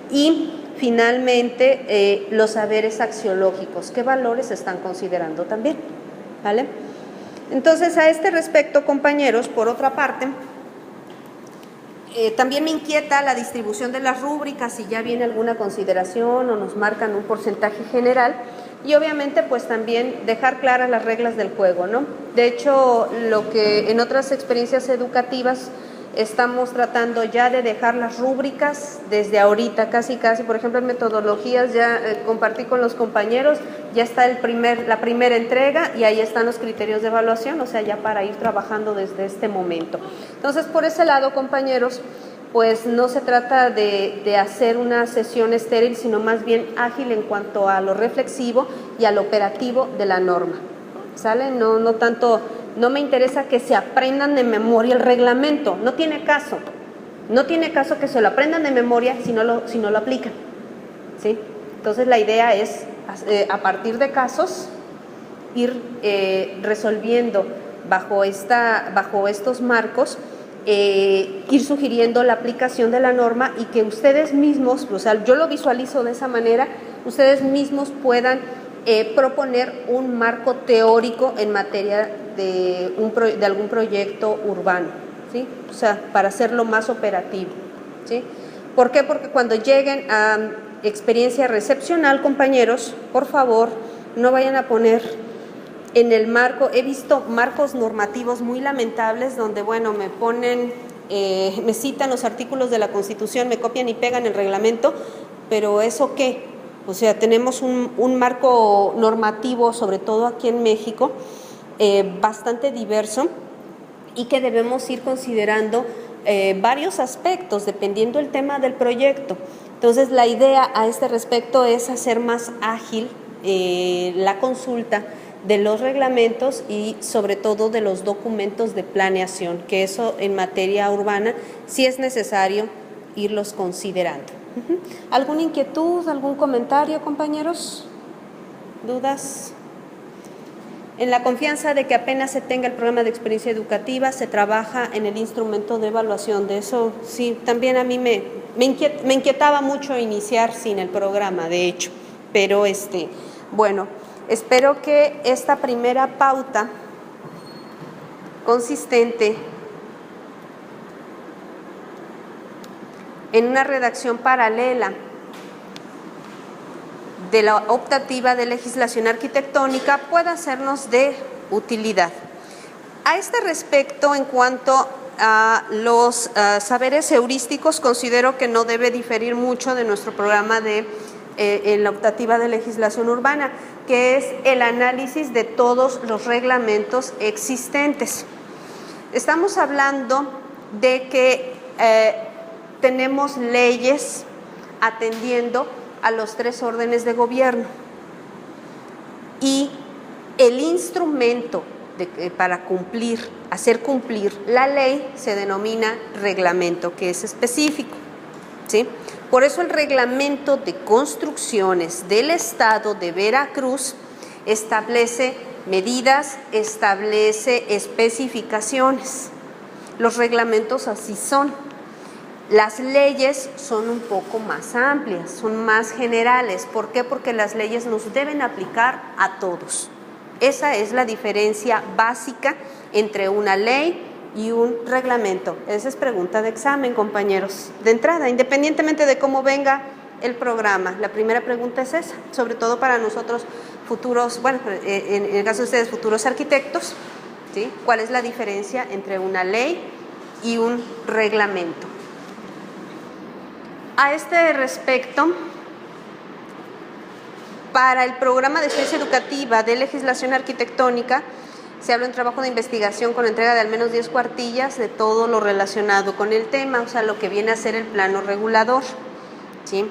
Y finalmente, los saberes axiológicos, qué valores se están considerando también, ¿vale? Entonces, a este respecto, compañeros, por otra parte, también me inquieta la distribución de las rúbricas, si ya viene alguna consideración o nos marcan un porcentaje general, y obviamente pues también dejar claras las reglas del juego, ¿no? De hecho, lo que en otras experiencias educativas estamos tratando ya de dejar las rúbricas desde ahorita, casi, por ejemplo, en metodologías ya compartí con los compañeros, ya está la primera entrega y ahí están los criterios de evaluación, o sea, ya para ir trabajando desde este momento. Entonces, por ese lado, compañeros, pues no se trata de hacer una sesión estéril, sino más bien ágil en cuanto a lo reflexivo y a lo operativo de la norma, ¿sale? No tanto... No me interesa que se aprendan de memoria el reglamento, no tiene caso que se lo aprendan de memoria si no lo aplican, ¿sí? Entonces la idea es, a partir de casos, ir resolviendo bajo estos marcos, ir sugiriendo la aplicación de la norma y que ustedes mismos, o sea, yo lo visualizo de esa manera, ustedes mismos puedan proponer un marco teórico en materia de algún proyecto urbano, ¿sí? O sea, para hacerlo más operativo, ¿sí? ¿Por qué? Porque cuando lleguen a experiencia recepcional, compañeros, por favor, no vayan a poner en el marco, he visto marcos normativos muy lamentables donde, bueno, me ponen, me citan los artículos de la Constitución, me copian y pegan el reglamento, pero ¿eso qué? O sea, tenemos un marco normativo, sobre todo aquí en México, bastante diverso y que debemos ir considerando varios aspectos dependiendo del tema del proyecto. Entonces, la idea a este respecto es hacer más ágil la consulta de los reglamentos y sobre todo de los documentos de planeación, que eso en materia urbana sí es necesario irlos considerando. ¿Alguna inquietud, algún comentario, compañeros? ¿Dudas? En la confianza de que apenas se tenga el programa de experiencia educativa, se trabaja en el instrumento de evaluación. De eso sí, también a mí me inquietaba mucho iniciar sin el programa, de hecho. Pero bueno, espero que esta primera pauta consistente en una redacción paralela de la optativa de legislación arquitectónica pueda sernos de utilidad. A este respecto, en cuanto a los saberes heurísticos, considero que no debe diferir mucho de nuestro programa en la optativa de legislación urbana, que es el análisis de todos los reglamentos existentes. Estamos hablando de que tenemos leyes atendiendo a los 3 órdenes de gobierno y el instrumento para hacer cumplir la ley se denomina reglamento, que es específico, ¿sí? Por eso el reglamento de construcciones del Estado de Veracruz establece medidas, establece especificaciones. Los reglamentos así son. Las leyes son un poco más amplias, son más generales. ¿Por qué? Porque las leyes nos deben aplicar a todos. Esa es la diferencia básica entre una ley y un reglamento. Esa es pregunta de examen, compañeros. De entrada, independientemente de cómo venga el programa, la primera pregunta es esa, sobre todo para nosotros futuros, bueno, en el caso de ustedes, futuros arquitectos, ¿sí? ¿Cuál es la diferencia entre una ley y un reglamento? A este respecto, para el programa de experiencia educativa de legislación arquitectónica, se habla de un trabajo de investigación con entrega de al menos 10 cuartillas de todo lo relacionado con el tema, o sea, lo que viene a ser el plano regulador, ¿sí?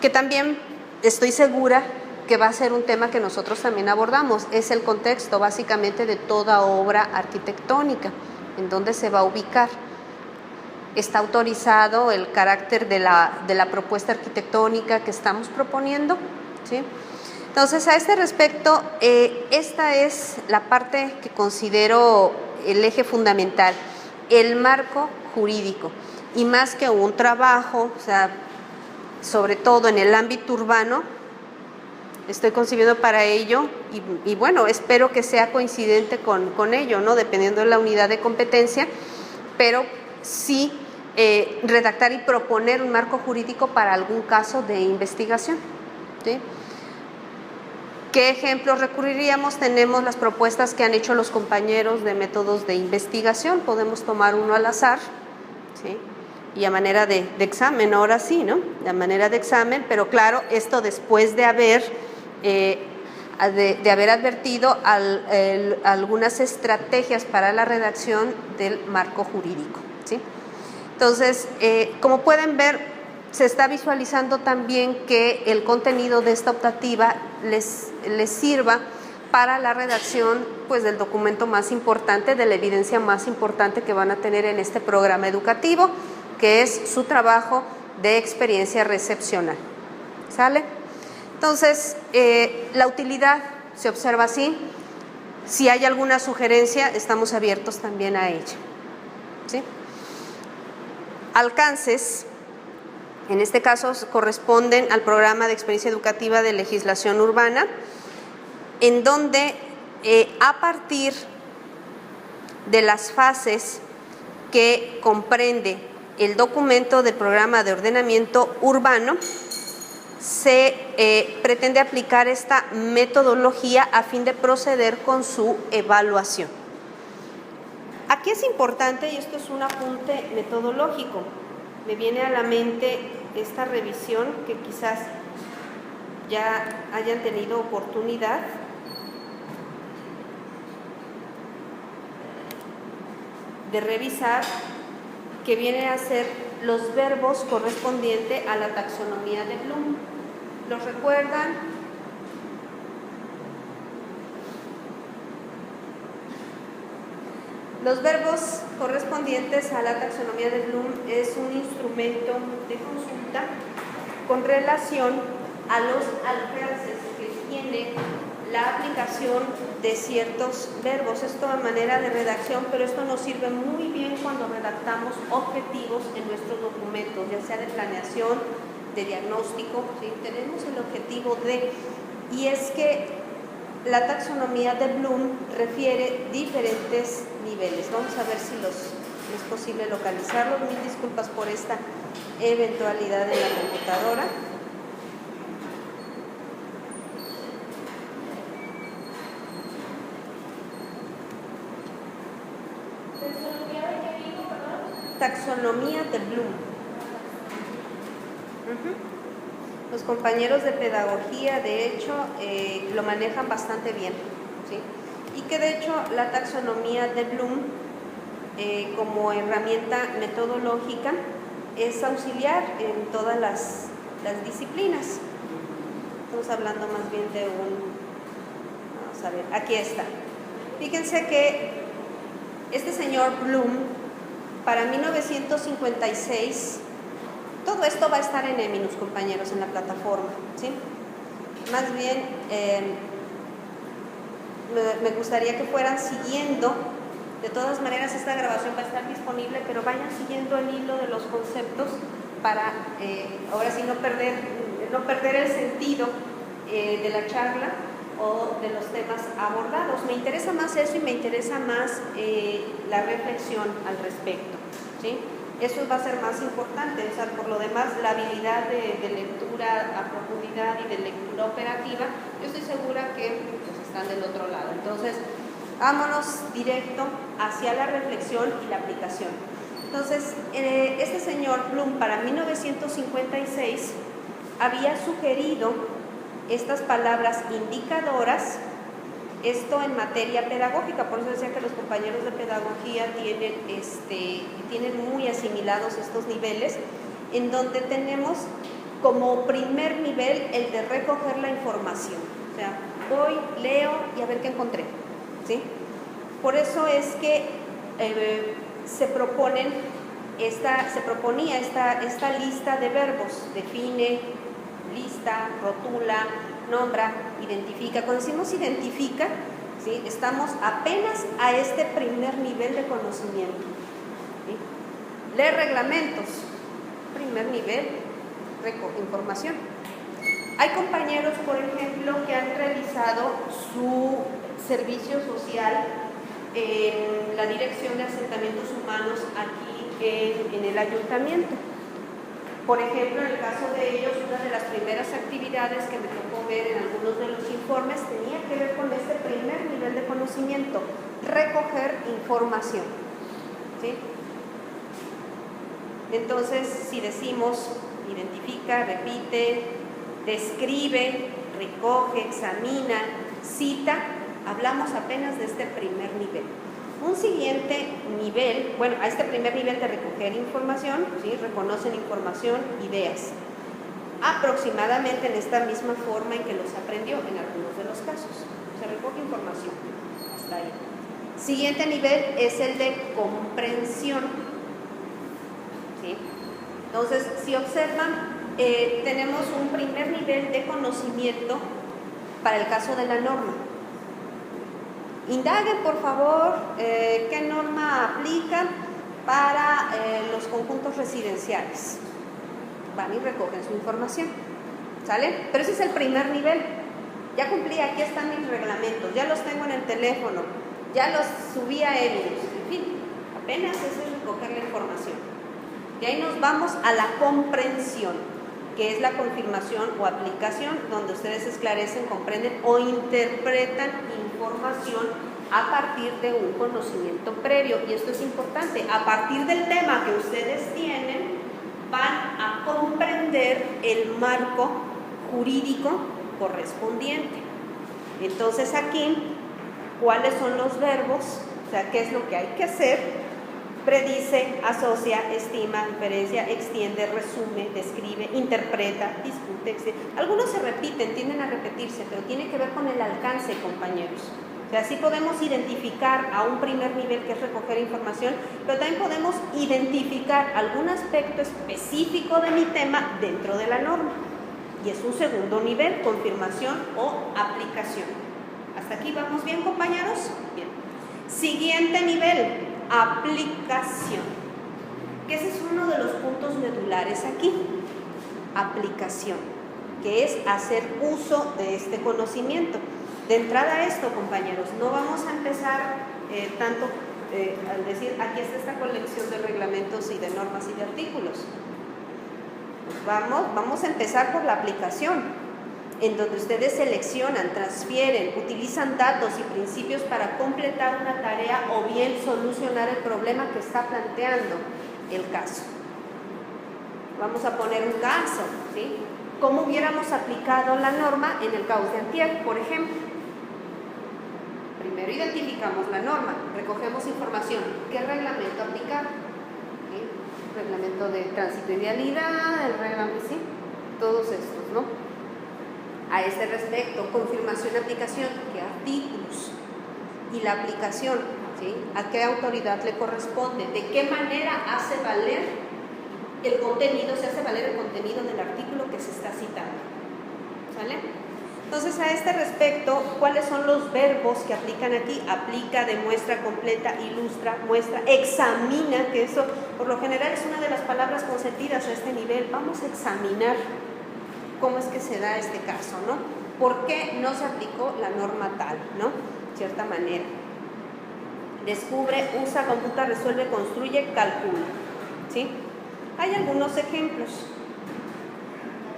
Que también estoy segura que va a ser un tema que nosotros también abordamos, es el contexto básicamente de toda obra arquitectónica, en dónde se va a ubicar. Está autorizado el carácter de la propuesta arquitectónica que estamos proponiendo, ¿sí? Entonces, a este respecto, esta es la parte que considero el eje fundamental, el marco jurídico, y más que un trabajo, o sea, sobre todo en el ámbito urbano, estoy concibiendo para ello, y bueno, espero que sea coincidente con ello, ¿no? Dependiendo de la unidad de competencia, pero sí redactar y proponer un marco jurídico para algún caso de investigación, ¿sí? ¿Qué ejemplos recurriríamos? Tenemos las propuestas que han hecho los compañeros de métodos de investigación, podemos tomar uno al azar, ¿sí? Y a manera de examen, ahora sí, ¿no? De manera de examen, pero claro, esto después de haber advertido algunas estrategias para la redacción del marco jurídico, ¿sí? Entonces, como pueden ver, se está visualizando también que el contenido de esta optativa les sirva para la redacción, pues, del documento más importante, de la evidencia más importante que van a tener en este programa educativo, que es su trabajo de experiencia recepcional. ¿Sale? Entonces, la utilidad se observa así. Si hay alguna sugerencia, estamos abiertos también a ella, ¿sí? Alcances, en este caso, corresponden al programa de experiencia educativa de legislación urbana, en donde a partir de las fases que comprende el documento del programa de ordenamiento urbano, se pretende aplicar esta metodología a fin de proceder con su evaluación. Aquí es importante, y esto es un apunte metodológico, me viene a la mente esta revisión que quizás ya hayan tenido oportunidad de revisar, que viene a ser los verbos correspondientes a la taxonomía de Bloom. ¿Los recuerdan? Los verbos correspondientes a la taxonomía de Bloom es un instrumento de consulta con relación a los alcances que tiene la aplicación de ciertos verbos. Esto a manera de redacción, pero esto nos sirve muy bien cuando redactamos objetivos en nuestros documentos, ya sea de planeación, de diagnóstico, ¿sí? Tenemos el objetivo de, y es que la taxonomía de Bloom refiere diferentes niveles. Vamos a ver si es posible localizarlos. Mil disculpas por esta eventualidad en la computadora. taxonomía de Bloom. Los compañeros de pedagogía, de hecho, lo manejan bastante bien, ¿sí? Y que de hecho la taxonomía de Bloom, como herramienta metodológica, es auxiliar en todas las disciplinas. Estamos hablando más bien de vamos a ver, aquí está. Fíjense que este señor Bloom, para 1956, todo esto va a estar en Eminus, compañeros, en la plataforma, ¿sí? Más bien, me gustaría que fueran siguiendo. De todas maneras, esta grabación va a estar disponible, pero vayan siguiendo el hilo de los conceptos para, ahora sí, no perder el sentido de la charla o de los temas abordados. Me interesa más eso y me interesa más la reflexión al respecto, ¿sí? Eso va a ser más importante. O sea, por lo demás, la habilidad de lectura a profundidad y de lectura operativa, yo estoy segura que pues, están del otro lado. Entonces, vámonos directo hacia la reflexión y la aplicación. Entonces, este señor Bloom, para 1956, había sugerido estas palabras indicadoras, esto en materia pedagógica. Por eso decía que los compañeros de pedagogía tienen muy asimilados estos niveles, en donde tenemos como primer nivel el de recoger la información. O sea, voy, leo y a ver qué encontré, ¿sí? Por eso es que se proponía esta lista de verbos: define, lista, rotula, nombra, identifica. Cuando decimos identifica, ¿sí?, estamos apenas a este primer nivel de conocimiento, ¿sí? Lee reglamentos, primer nivel, recoge información. Hay compañeros, por ejemplo, que han realizado su servicio social en la Dirección de Asentamientos Humanos aquí en el ayuntamiento. Por ejemplo, en el caso de ellos, una de las primeras actividades que me tocó ver en algunos de los informes tenía que ver con este primer nivel de conocimiento: recoger información, ¿sí? Entonces, si decimos identifica, repite, describe, recoge, examina, cita, hablamos apenas de este primer nivel. Un siguiente nivel, bueno, a este primer nivel de recoger información, ¿sí?, reconocen información, ideas, aproximadamente en esta misma forma en que los aprendió en algunos de los casos. Se recoge información, hasta ahí. Siguiente nivel es el de comprensión, ¿sí? Entonces, si observan, tenemos un primer nivel de conocimiento para el caso de la norma. Indaguen, por favor, qué norma aplica para los conjuntos residenciales. Van y recogen su información, ¿sale? Pero ese es el primer nivel. Ya cumplí, aquí están mis reglamentos, ya los tengo en el teléfono, ya los subí a Eminus, en fin, apenas eso es recoger la información. Y ahí nos vamos a la comprensión, que es la confirmación o aplicación, donde ustedes esclarecen, comprenden o interpretan información a partir de un conocimiento previo. Y esto es importante: a partir del tema que ustedes tienen, van a comprender el marco jurídico correspondiente. Entonces aquí, ¿cuáles son los verbos? O sea, ¿qué es lo que hay que hacer? Predice, asocia, estima, inferencia, extiende, resume, describe, interpreta, discute, etc. Algunos se repiten, tienden a repetirse, pero tiene que ver con el alcance, compañeros. O sea, sí podemos identificar a un primer nivel, que es recoger información, pero también podemos identificar algún aspecto específico de mi tema dentro de la norma. Y es un segundo nivel: confirmación o aplicación. ¿Hasta aquí vamos bien, compañeros? Bien. Siguiente nivel: aplicación, que ese es uno de los puntos medulares aquí. Aplicación, que es hacer uso de este conocimiento. De entrada a esto, compañeros, no vamos a empezar tanto al decir aquí está esta colección de reglamentos y de normas y de artículos. Pues vamos a empezar por la aplicación, en donde ustedes seleccionan, transfieren, utilizan datos y principios para completar una tarea o bien solucionar el problema que está planteando. el caso. Vamos a poner un caso, ¿sí? ¿Cómo hubiéramos aplicado la norma en el caos de antier, por ejemplo? Primero identificamos la norma, recogemos información. ¿Qué reglamento aplicar? ¿Sí? Reglamento de tránsito y vialidad, el reglamento, ¿sí? Todos estos, ¿no? A este respecto, confirmación de aplicación, ¿qué artículos? Y la aplicación, ¿sí? ¿A qué autoridad le corresponde? ¿De qué manera hace valer el contenido, se hace valer el contenido del artículo que se está citando? ¿Sale? Entonces, a este respecto, ¿cuáles son los verbos que aplican aquí? Aplica, demuestra, completa, ilustra, muestra, examina, que eso por lo general es una de las palabras consentidas a este nivel. Vamos a examinar cómo es que se da este caso, ¿no? ¿Por qué no se aplicó la norma tal, ¿no? De cierta manera. Descubre, usa, computa, resuelve, construye, calcula, ¿sí? Hay algunos ejemplos.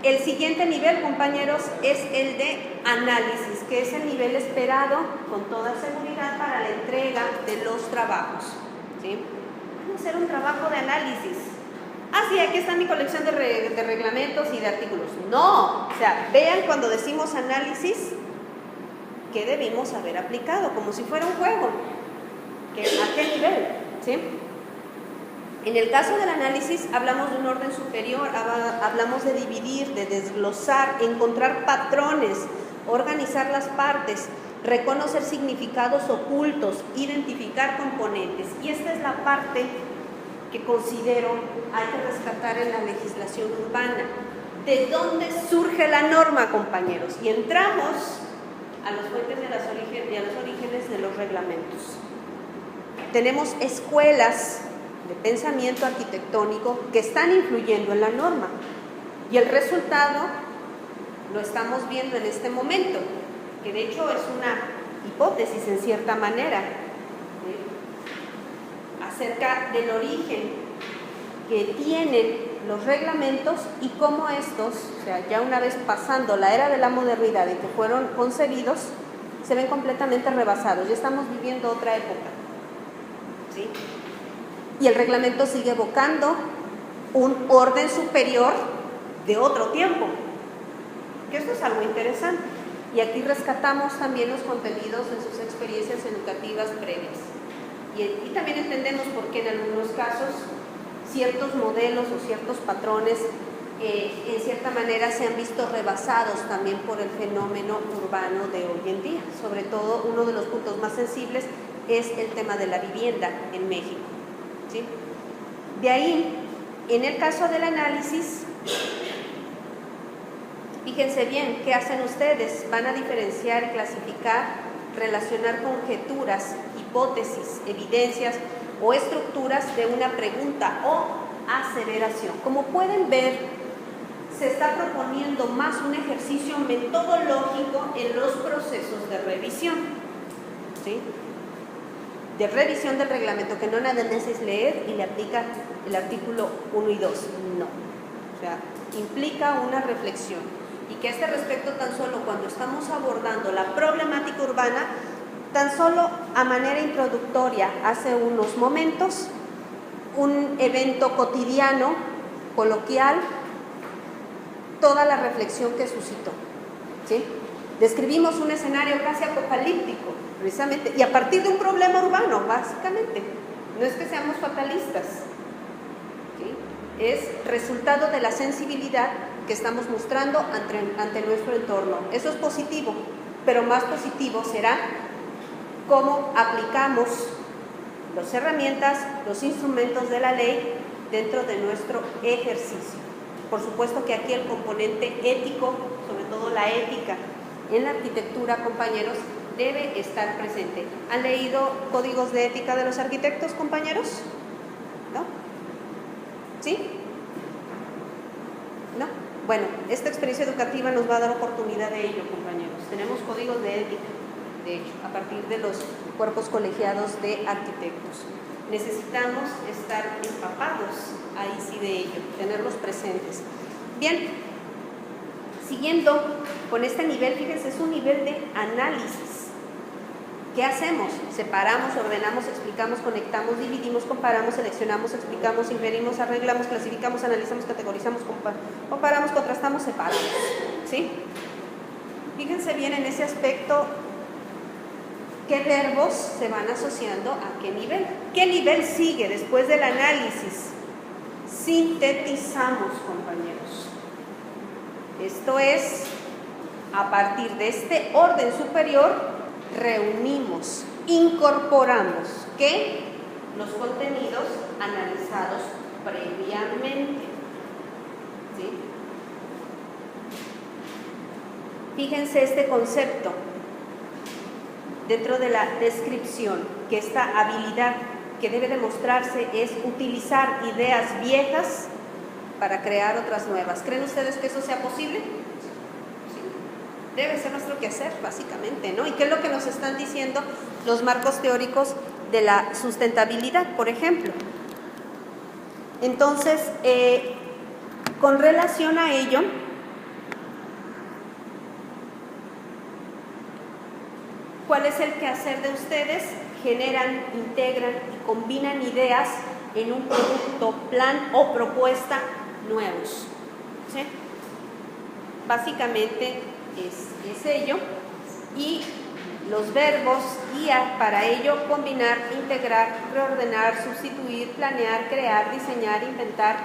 El siguiente nivel, compañeros, es el de análisis, que es el nivel esperado con toda seguridad para la entrega de los trabajos, ¿sí? Van a hacer un trabajo de análisis. Ah, sí, aquí está mi colección de reglamentos y de artículos. No, o sea, vean cuando decimos análisis, ¿qué debimos haber aplicado? Como si fuera un juego. ¿A qué nivel? ¿Sí? En el caso del análisis hablamos de un orden superior, hablamos de dividir, de desglosar, encontrar patrones, organizar las partes, reconocer significados ocultos, identificar componentes. Y esta es la parte que considero hay que rescatar en la legislación urbana. ¿De dónde surge la norma, compañeros? Y entramos a los fuentes de a los orígenes de los reglamentos. Tenemos escuelas de pensamiento arquitectónico que están influyendo en la norma. Y el resultado lo estamos viendo en este momento, que de hecho es una hipótesis en cierta manera, acerca del origen que tienen los reglamentos y cómo estos, o sea, ya una vez pasando la era de la modernidad en que fueron concebidos, se ven completamente rebasados. Ya estamos viviendo otra época, ¿sí? Y el reglamento sigue evocando un orden superior de otro tiempo, que esto es algo interesante. Y aquí rescatamos también los contenidos en sus experiencias educativas previas. Y también entendemos por qué en algunos casos ciertos modelos o ciertos patrones en cierta manera se han visto rebasados también por el fenómeno urbano de hoy en día. Sobre todo, uno de los puntos más sensibles es el tema de la vivienda en México, ¿sí? De ahí, en el caso del análisis, fíjense bien, ¿qué hacen ustedes? Van a diferenciar, clasificar, relacionar conjeturas, hipótesis, evidencias o estructuras de una pregunta o aseveración. Como pueden ver, se está proponiendo más un ejercicio metodológico en los procesos de revisión, ¿sí? De revisión del reglamento, que no nada más es leer y le aplica el artículo 1 y 2, no. O sea, implica una reflexión. Y que a este respecto, tan solo cuando estamos abordando la problemática urbana, tan solo a manera introductoria, hace unos momentos, un evento cotidiano, coloquial, toda la reflexión que suscitó, ¿sí? Describimos un escenario casi apocalíptico, precisamente, y a partir de un problema urbano, básicamente. No es que seamos fatalistas, ¿sí? Es resultado de la sensibilidad que estamos mostrando ante nuestro entorno. Eso es positivo, pero más positivo será cómo aplicamos las herramientas, los instrumentos de la ley dentro de nuestro ejercicio. Por supuesto que aquí el componente ético, sobre todo la ética en la arquitectura, compañeros, debe estar presente. ¿Han leído códigos de ética de los arquitectos, compañeros? ¿No? ¿Sí? ¿No? Bueno, esta experiencia educativa nos va a dar oportunidad de ello, compañeros. Tenemos códigos de ética, de hecho, a partir de los cuerpos colegiados de arquitectos. Necesitamos estar empapados ahí sí de ello, tenerlos presentes. Bien, siguiendo con este nivel, fíjense, es un nivel de análisis. ¿Qué hacemos? Separamos, ordenamos, explicamos, conectamos, dividimos, comparamos, seleccionamos, explicamos, inferimos, arreglamos, clasificamos, analizamos, categorizamos, comparamos, contrastamos, separamos. ¿Sí? Fíjense bien en ese aspecto, qué verbos se van asociando a qué nivel. ¿Qué nivel sigue después del análisis? Sintetizamos, compañeros. Esto es, a partir de este orden superior, reunimos, incorporamos, ¿qué? Los contenidos analizados previamente. ¿Sí? Fíjense este concepto dentro de la descripción, que esta habilidad que debe demostrarse es utilizar ideas viejas para crear otras nuevas. ¿Creen ustedes que eso sea posible? Debe ser nuestro quehacer, básicamente, ¿no? ¿Y qué es lo que nos están diciendo los marcos teóricos de la sustentabilidad, por ejemplo? Entonces, con relación a ello, ¿cuál es el quehacer de ustedes? Generan, integran y combinan ideas en un producto, plan o propuesta nuevos. ¿Sí? Básicamente es ello, y los verbos guía para ello: combinar, integrar, reordenar, sustituir, planear, crear, diseñar, inventar.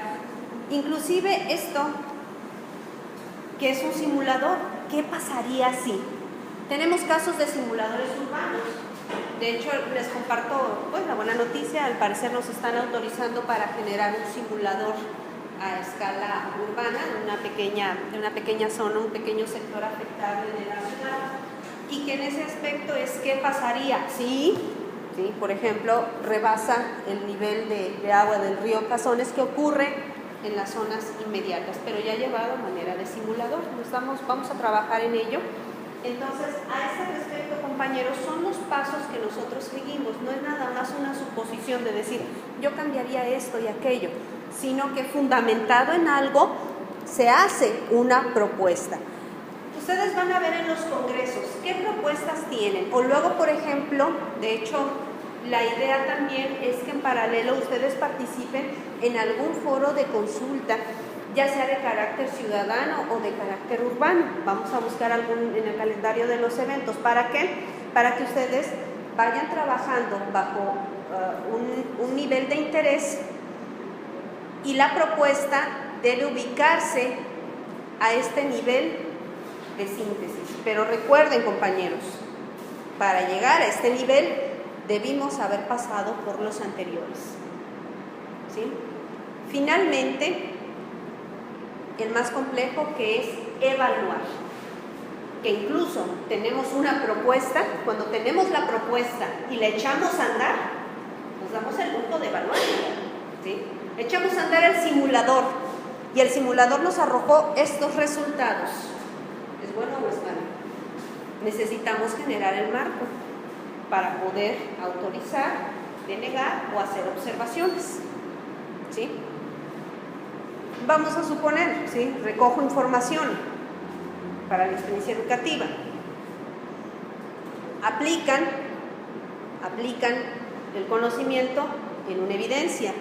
Inclusive esto, que es un simulador, ¿qué pasaría si? Tenemos casos de simuladores urbanos. De hecho, les comparto pues la buena noticia: al parecer nos están autorizando para generar un simulador a escala urbana, de una pequeña zona, un pequeño sector afectable de la ciudad, y que en ese aspecto es ¿qué pasaría? Sí, por ejemplo, rebasa el nivel de agua del río Cazones, que ocurre en las zonas inmediatas, pero ya llevado a manera de simulador. Vamos a trabajar en ello. Entonces, a ese respecto, compañeros, son los pasos que nosotros seguimos. No es nada más una suposición de decir, yo cambiaría esto y aquello, sino que fundamentado en algo, se hace una propuesta. Ustedes van a ver en los congresos qué propuestas tienen. O luego, por ejemplo, de hecho, la idea también es que en paralelo ustedes participen en algún foro de consulta, ya sea de carácter ciudadano o de carácter urbano. Vamos a buscar algún en el calendario de los eventos. ¿Para qué? Para que ustedes vayan trabajando bajo un nivel de interés, y la propuesta debe ubicarse a este nivel de síntesis. Pero recuerden, compañeros, para llegar a este nivel debimos haber pasado por los anteriores. ¿Sí? Finalmente, el más complejo, que es evaluar, que incluso tenemos una propuesta. Cuando tenemos la propuesta y la echamos a andar, nos damos el gusto de evaluar. ¿Sí? Echamos a andar el simulador y el simulador nos arrojó estos resultados. ¿Es bueno o es malo? Necesitamos generar el marco para poder autorizar, denegar o hacer observaciones. ¿Sí? Vamos a suponer, ¿sí? Recojo información para la experiencia educativa. Aplican el conocimiento en una evidencia.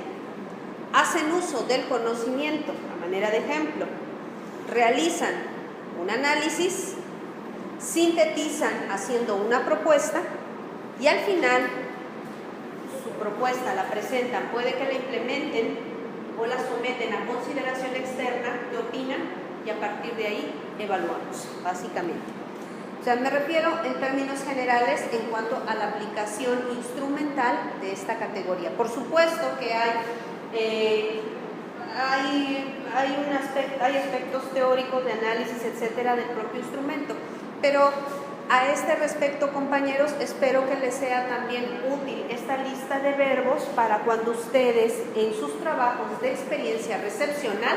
Hacen uso del conocimiento a manera de ejemplo. Realizan un análisis, sintetizan haciendo una propuesta, y al final su propuesta la presentan, puede que la implementen o la someten a consideración externa, que opinan, y a partir de ahí evaluamos, básicamente. O sea, me refiero en términos generales en cuanto a la aplicación instrumental de esta categoría. Por supuesto que hay aspectos teóricos de análisis, etcétera, del propio instrumento, pero a este respecto, compañeros, espero que les sea también útil esta lista de verbos para cuando ustedes en sus trabajos de experiencia recepcional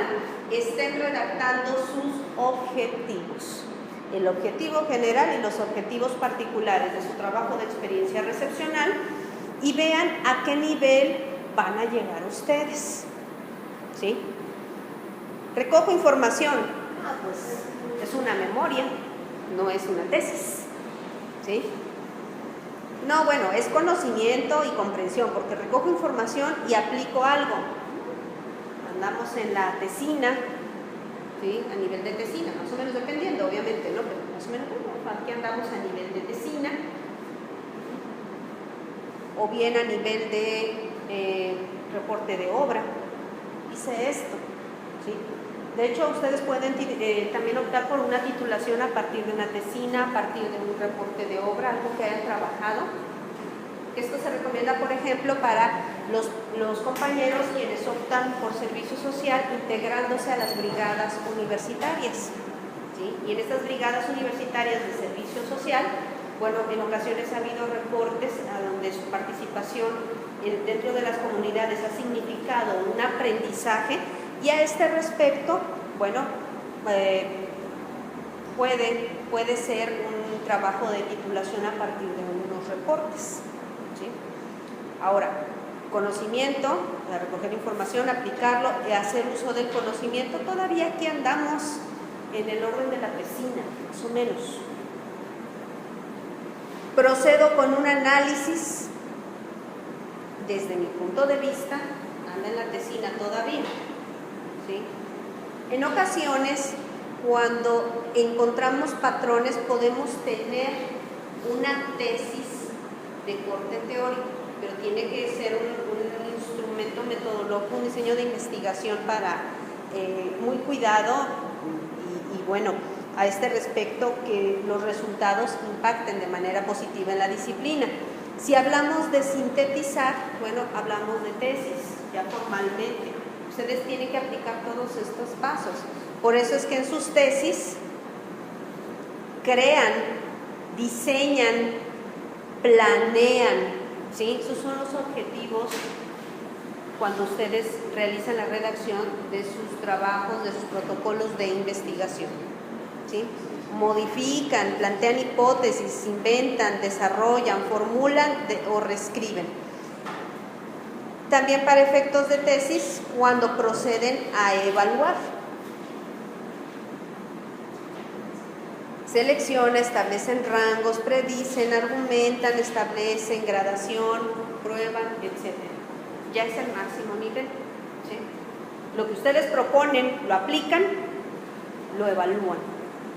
estén redactando sus objetivos. El objetivo general y los objetivos particulares de su trabajo de experiencia recepcional, y vean a qué nivel van a llegar ustedes. ¿Sí? Recojo información. Pues es una memoria, no es una tesis. ¿Sí? No, bueno, es conocimiento y comprensión, porque recojo información y aplico algo. Andamos en la tesina, ¿sí? A nivel de tesina, más o menos dependiendo, obviamente, ¿no? Pero más o menos, bueno, aquí andamos a nivel de tesina, o bien a nivel de reporte de obra. Hice esto, ¿sí? De hecho, ustedes pueden también optar por una titulación a partir de una tesina, a partir de un reporte de obra, algo que hayan trabajado. Esto se recomienda, por ejemplo, para los compañeros quienes optan por servicio social integrándose a las brigadas universitarias, ¿sí? Y en estas brigadas universitarias de servicio social, bueno, en ocasiones ha habido reportes a donde su participación dentro de las comunidades ha significado un aprendizaje, y a este respecto, bueno, puede ser un trabajo de titulación a partir de unos reportes, ¿sí? Ahora, conocimiento, recoger información, aplicarlo, hacer uso del conocimiento, todavía aquí andamos en el orden de la tesina, más o menos. Procedo con un análisis, desde mi punto de vista, anda en la tesina todavía, ¿sí? En ocasiones, cuando encontramos patrones, podemos tener una tesis de corte teórico, pero tiene que ser un instrumento metodológico, un diseño de investigación para muy cuidado y bueno, a este respecto, que los resultados impacten de manera positiva en la disciplina. Si hablamos de sintetizar, bueno, hablamos de tesis, ya formalmente. Ustedes tienen que aplicar todos estos pasos. Por eso es que en sus tesis crean, diseñan, planean, ¿sí? Esos son los objetivos cuando ustedes realizan la redacción de sus trabajos, de sus protocolos de investigación, ¿sí? Modifican, plantean hipótesis, inventan, desarrollan, formulan o reescriben. También para efectos de tesis, cuando proceden a evaluar. Selecciona, establecen rangos, predicen, argumentan, establecen gradación, prueban, etc. Ya es el máximo nivel, ¿sí? Lo que ustedes proponen, lo aplican, lo evalúan.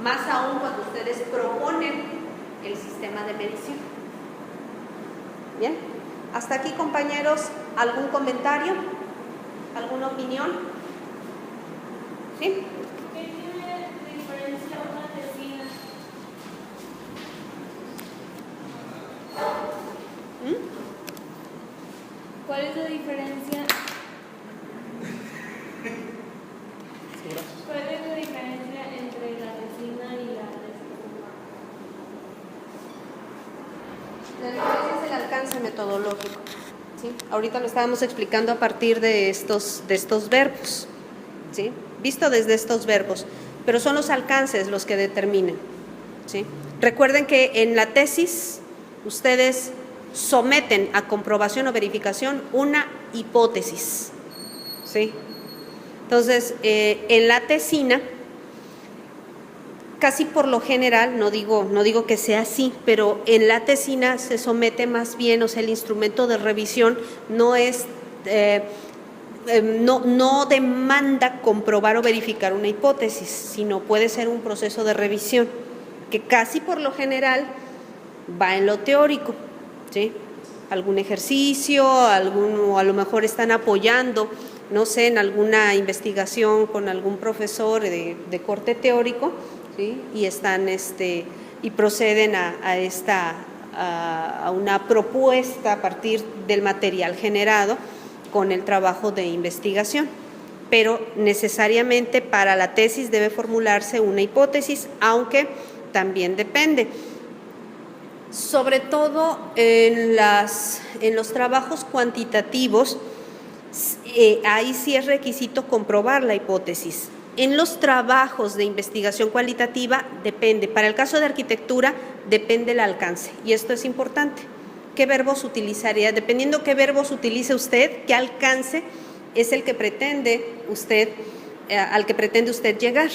Más aún cuando ustedes proponen el sistema de medición. Bien, hasta aquí, compañeros, ¿algún comentario? ¿Alguna opinión? ¿Sí? ¿Qué tiene diferencia una tesina? ¿Cuál es la diferencia? ¿Cuál es la diferencia entre la tesina y la tesis? La diferencia es el alcance metodológico, ¿sí? Ahorita lo estábamos explicando a partir de estos verbos, ¿sí? Visto desde estos verbos, pero son los alcances los que determinan, ¿sí? Recuerden que en la tesis ustedes someten a comprobación o verificación una hipótesis, ¿sí? Entonces, en la tesina, casi por lo general, no digo que sea así, pero en la tesina se somete más bien, o sea, el instrumento de revisión no es, no demanda comprobar o verificar una hipótesis, sino puede ser un proceso de revisión, que casi por lo general va en lo teórico, ¿sí? Algún ejercicio, o a lo mejor están apoyando, no sé, en alguna investigación con algún profesor de corte teórico, ¿sí? Y están y proceden a una propuesta a partir del material generado con el trabajo de investigación. Pero necesariamente para la tesis debe formularse una hipótesis, aunque también depende. Sobre todo en los trabajos cuantitativos, ahí sí es requisito comprobar la hipótesis. En los trabajos de investigación cualitativa depende. Para el caso de arquitectura depende el alcance, y esto es importante. ¿Qué verbos utilizaría? Dependiendo qué verbos utilice usted, qué alcance es el que pretende usted, al que pretende usted llegar,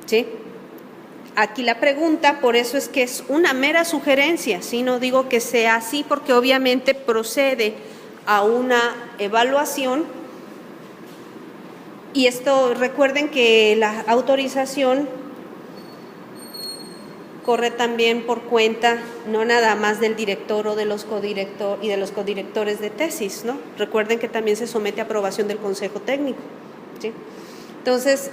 ¿sí? aquí la pregunta, por eso es que es una mera sugerencia, ¿sí? No digo que sea así porque obviamente procede a una evaluación y esto, recuerden que la autorización corre también por cuenta no nada más del director o de los codirectores de tesis, ¿no? Recuerden que también se somete a aprobación del Consejo Técnico, ¿sí? Entonces,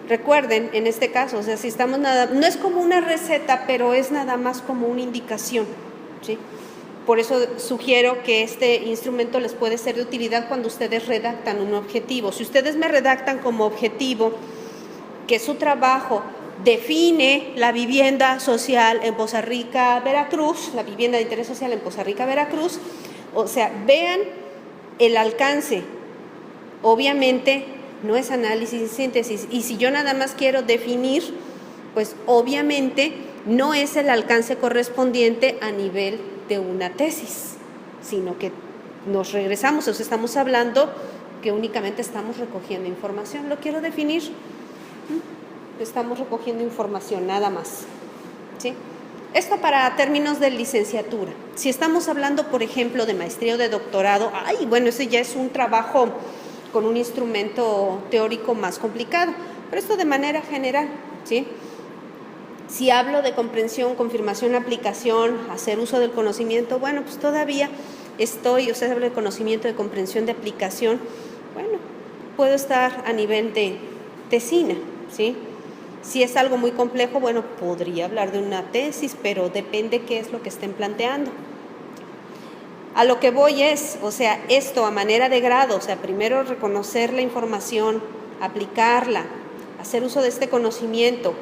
recuerden, en este caso, o sea, si estamos no es como una receta, pero es nada más como una indicación, ¿sí? Por eso sugiero que este instrumento les puede ser de utilidad cuando ustedes redactan un objetivo. Si ustedes me redactan como objetivo que su trabajo define la vivienda social en Poza Rica, Veracruz, la vivienda de interés social en Poza Rica, Veracruz, o sea, vean el alcance. Obviamente no es análisis y síntesis, y si yo nada más quiero definir, pues obviamente no es el alcance correspondiente a nivel de una tesis, sino que nos regresamos, o sea, estamos hablando que únicamente estamos recogiendo información. Lo quiero definir, estamos recogiendo información nada más, ¿sí? Esto para términos de licenciatura. Si estamos hablando, por ejemplo, de maestría o de doctorado, bueno, ese ya es un trabajo con un instrumento teórico más complicado, pero esto de manera general, ¿sí? Si hablo de comprensión, confirmación, aplicación, hacer uso del conocimiento, bueno, pues todavía hablo de conocimiento, de comprensión, de aplicación, bueno, puedo estar a nivel de tesina, ¿sí? Si es algo muy complejo, bueno, podría hablar de una tesis, pero depende qué es lo que estén planteando. A lo que voy es, o sea, esto a manera de grado, o sea, primero reconocer la información, aplicarla, hacer uso de este conocimiento.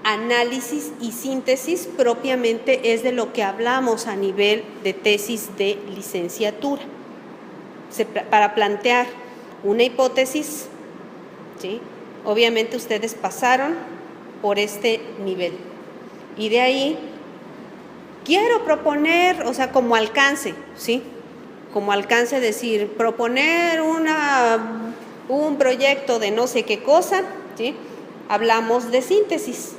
Análisis y síntesis propiamente es de lo que hablamos a nivel de tesis de licenciatura. Para plantear una hipótesis, ¿sí? Obviamente ustedes pasaron por este nivel. Y de ahí quiero proponer, o sea, como alcance, ¿sí? Como alcance, decir, proponer un proyecto de no sé qué cosa, ¿sí? Hablamos de síntesis.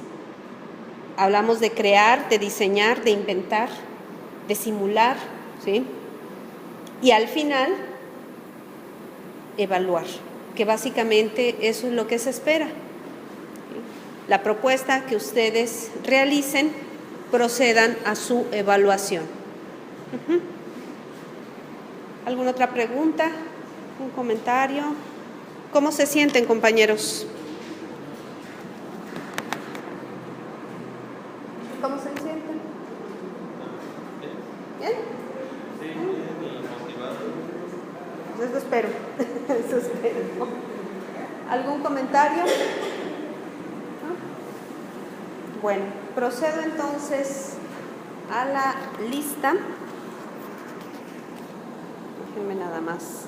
Hablamos de crear, de diseñar, de inventar, de simular, ¿sí? Y al final, evaluar, que básicamente eso es lo que se espera. La propuesta que ustedes realicen, procedan a su evaluación. ¿Alguna otra pregunta? ¿Un comentario? ¿Cómo se sienten, compañeros? ¿Cómo se sienten? ¿Bien? Sí, bien y motivado. Pues eso espero. Eso espero. ¿Algún comentario? ¿No? Bueno, procedo entonces a la lista. Déjenme nada más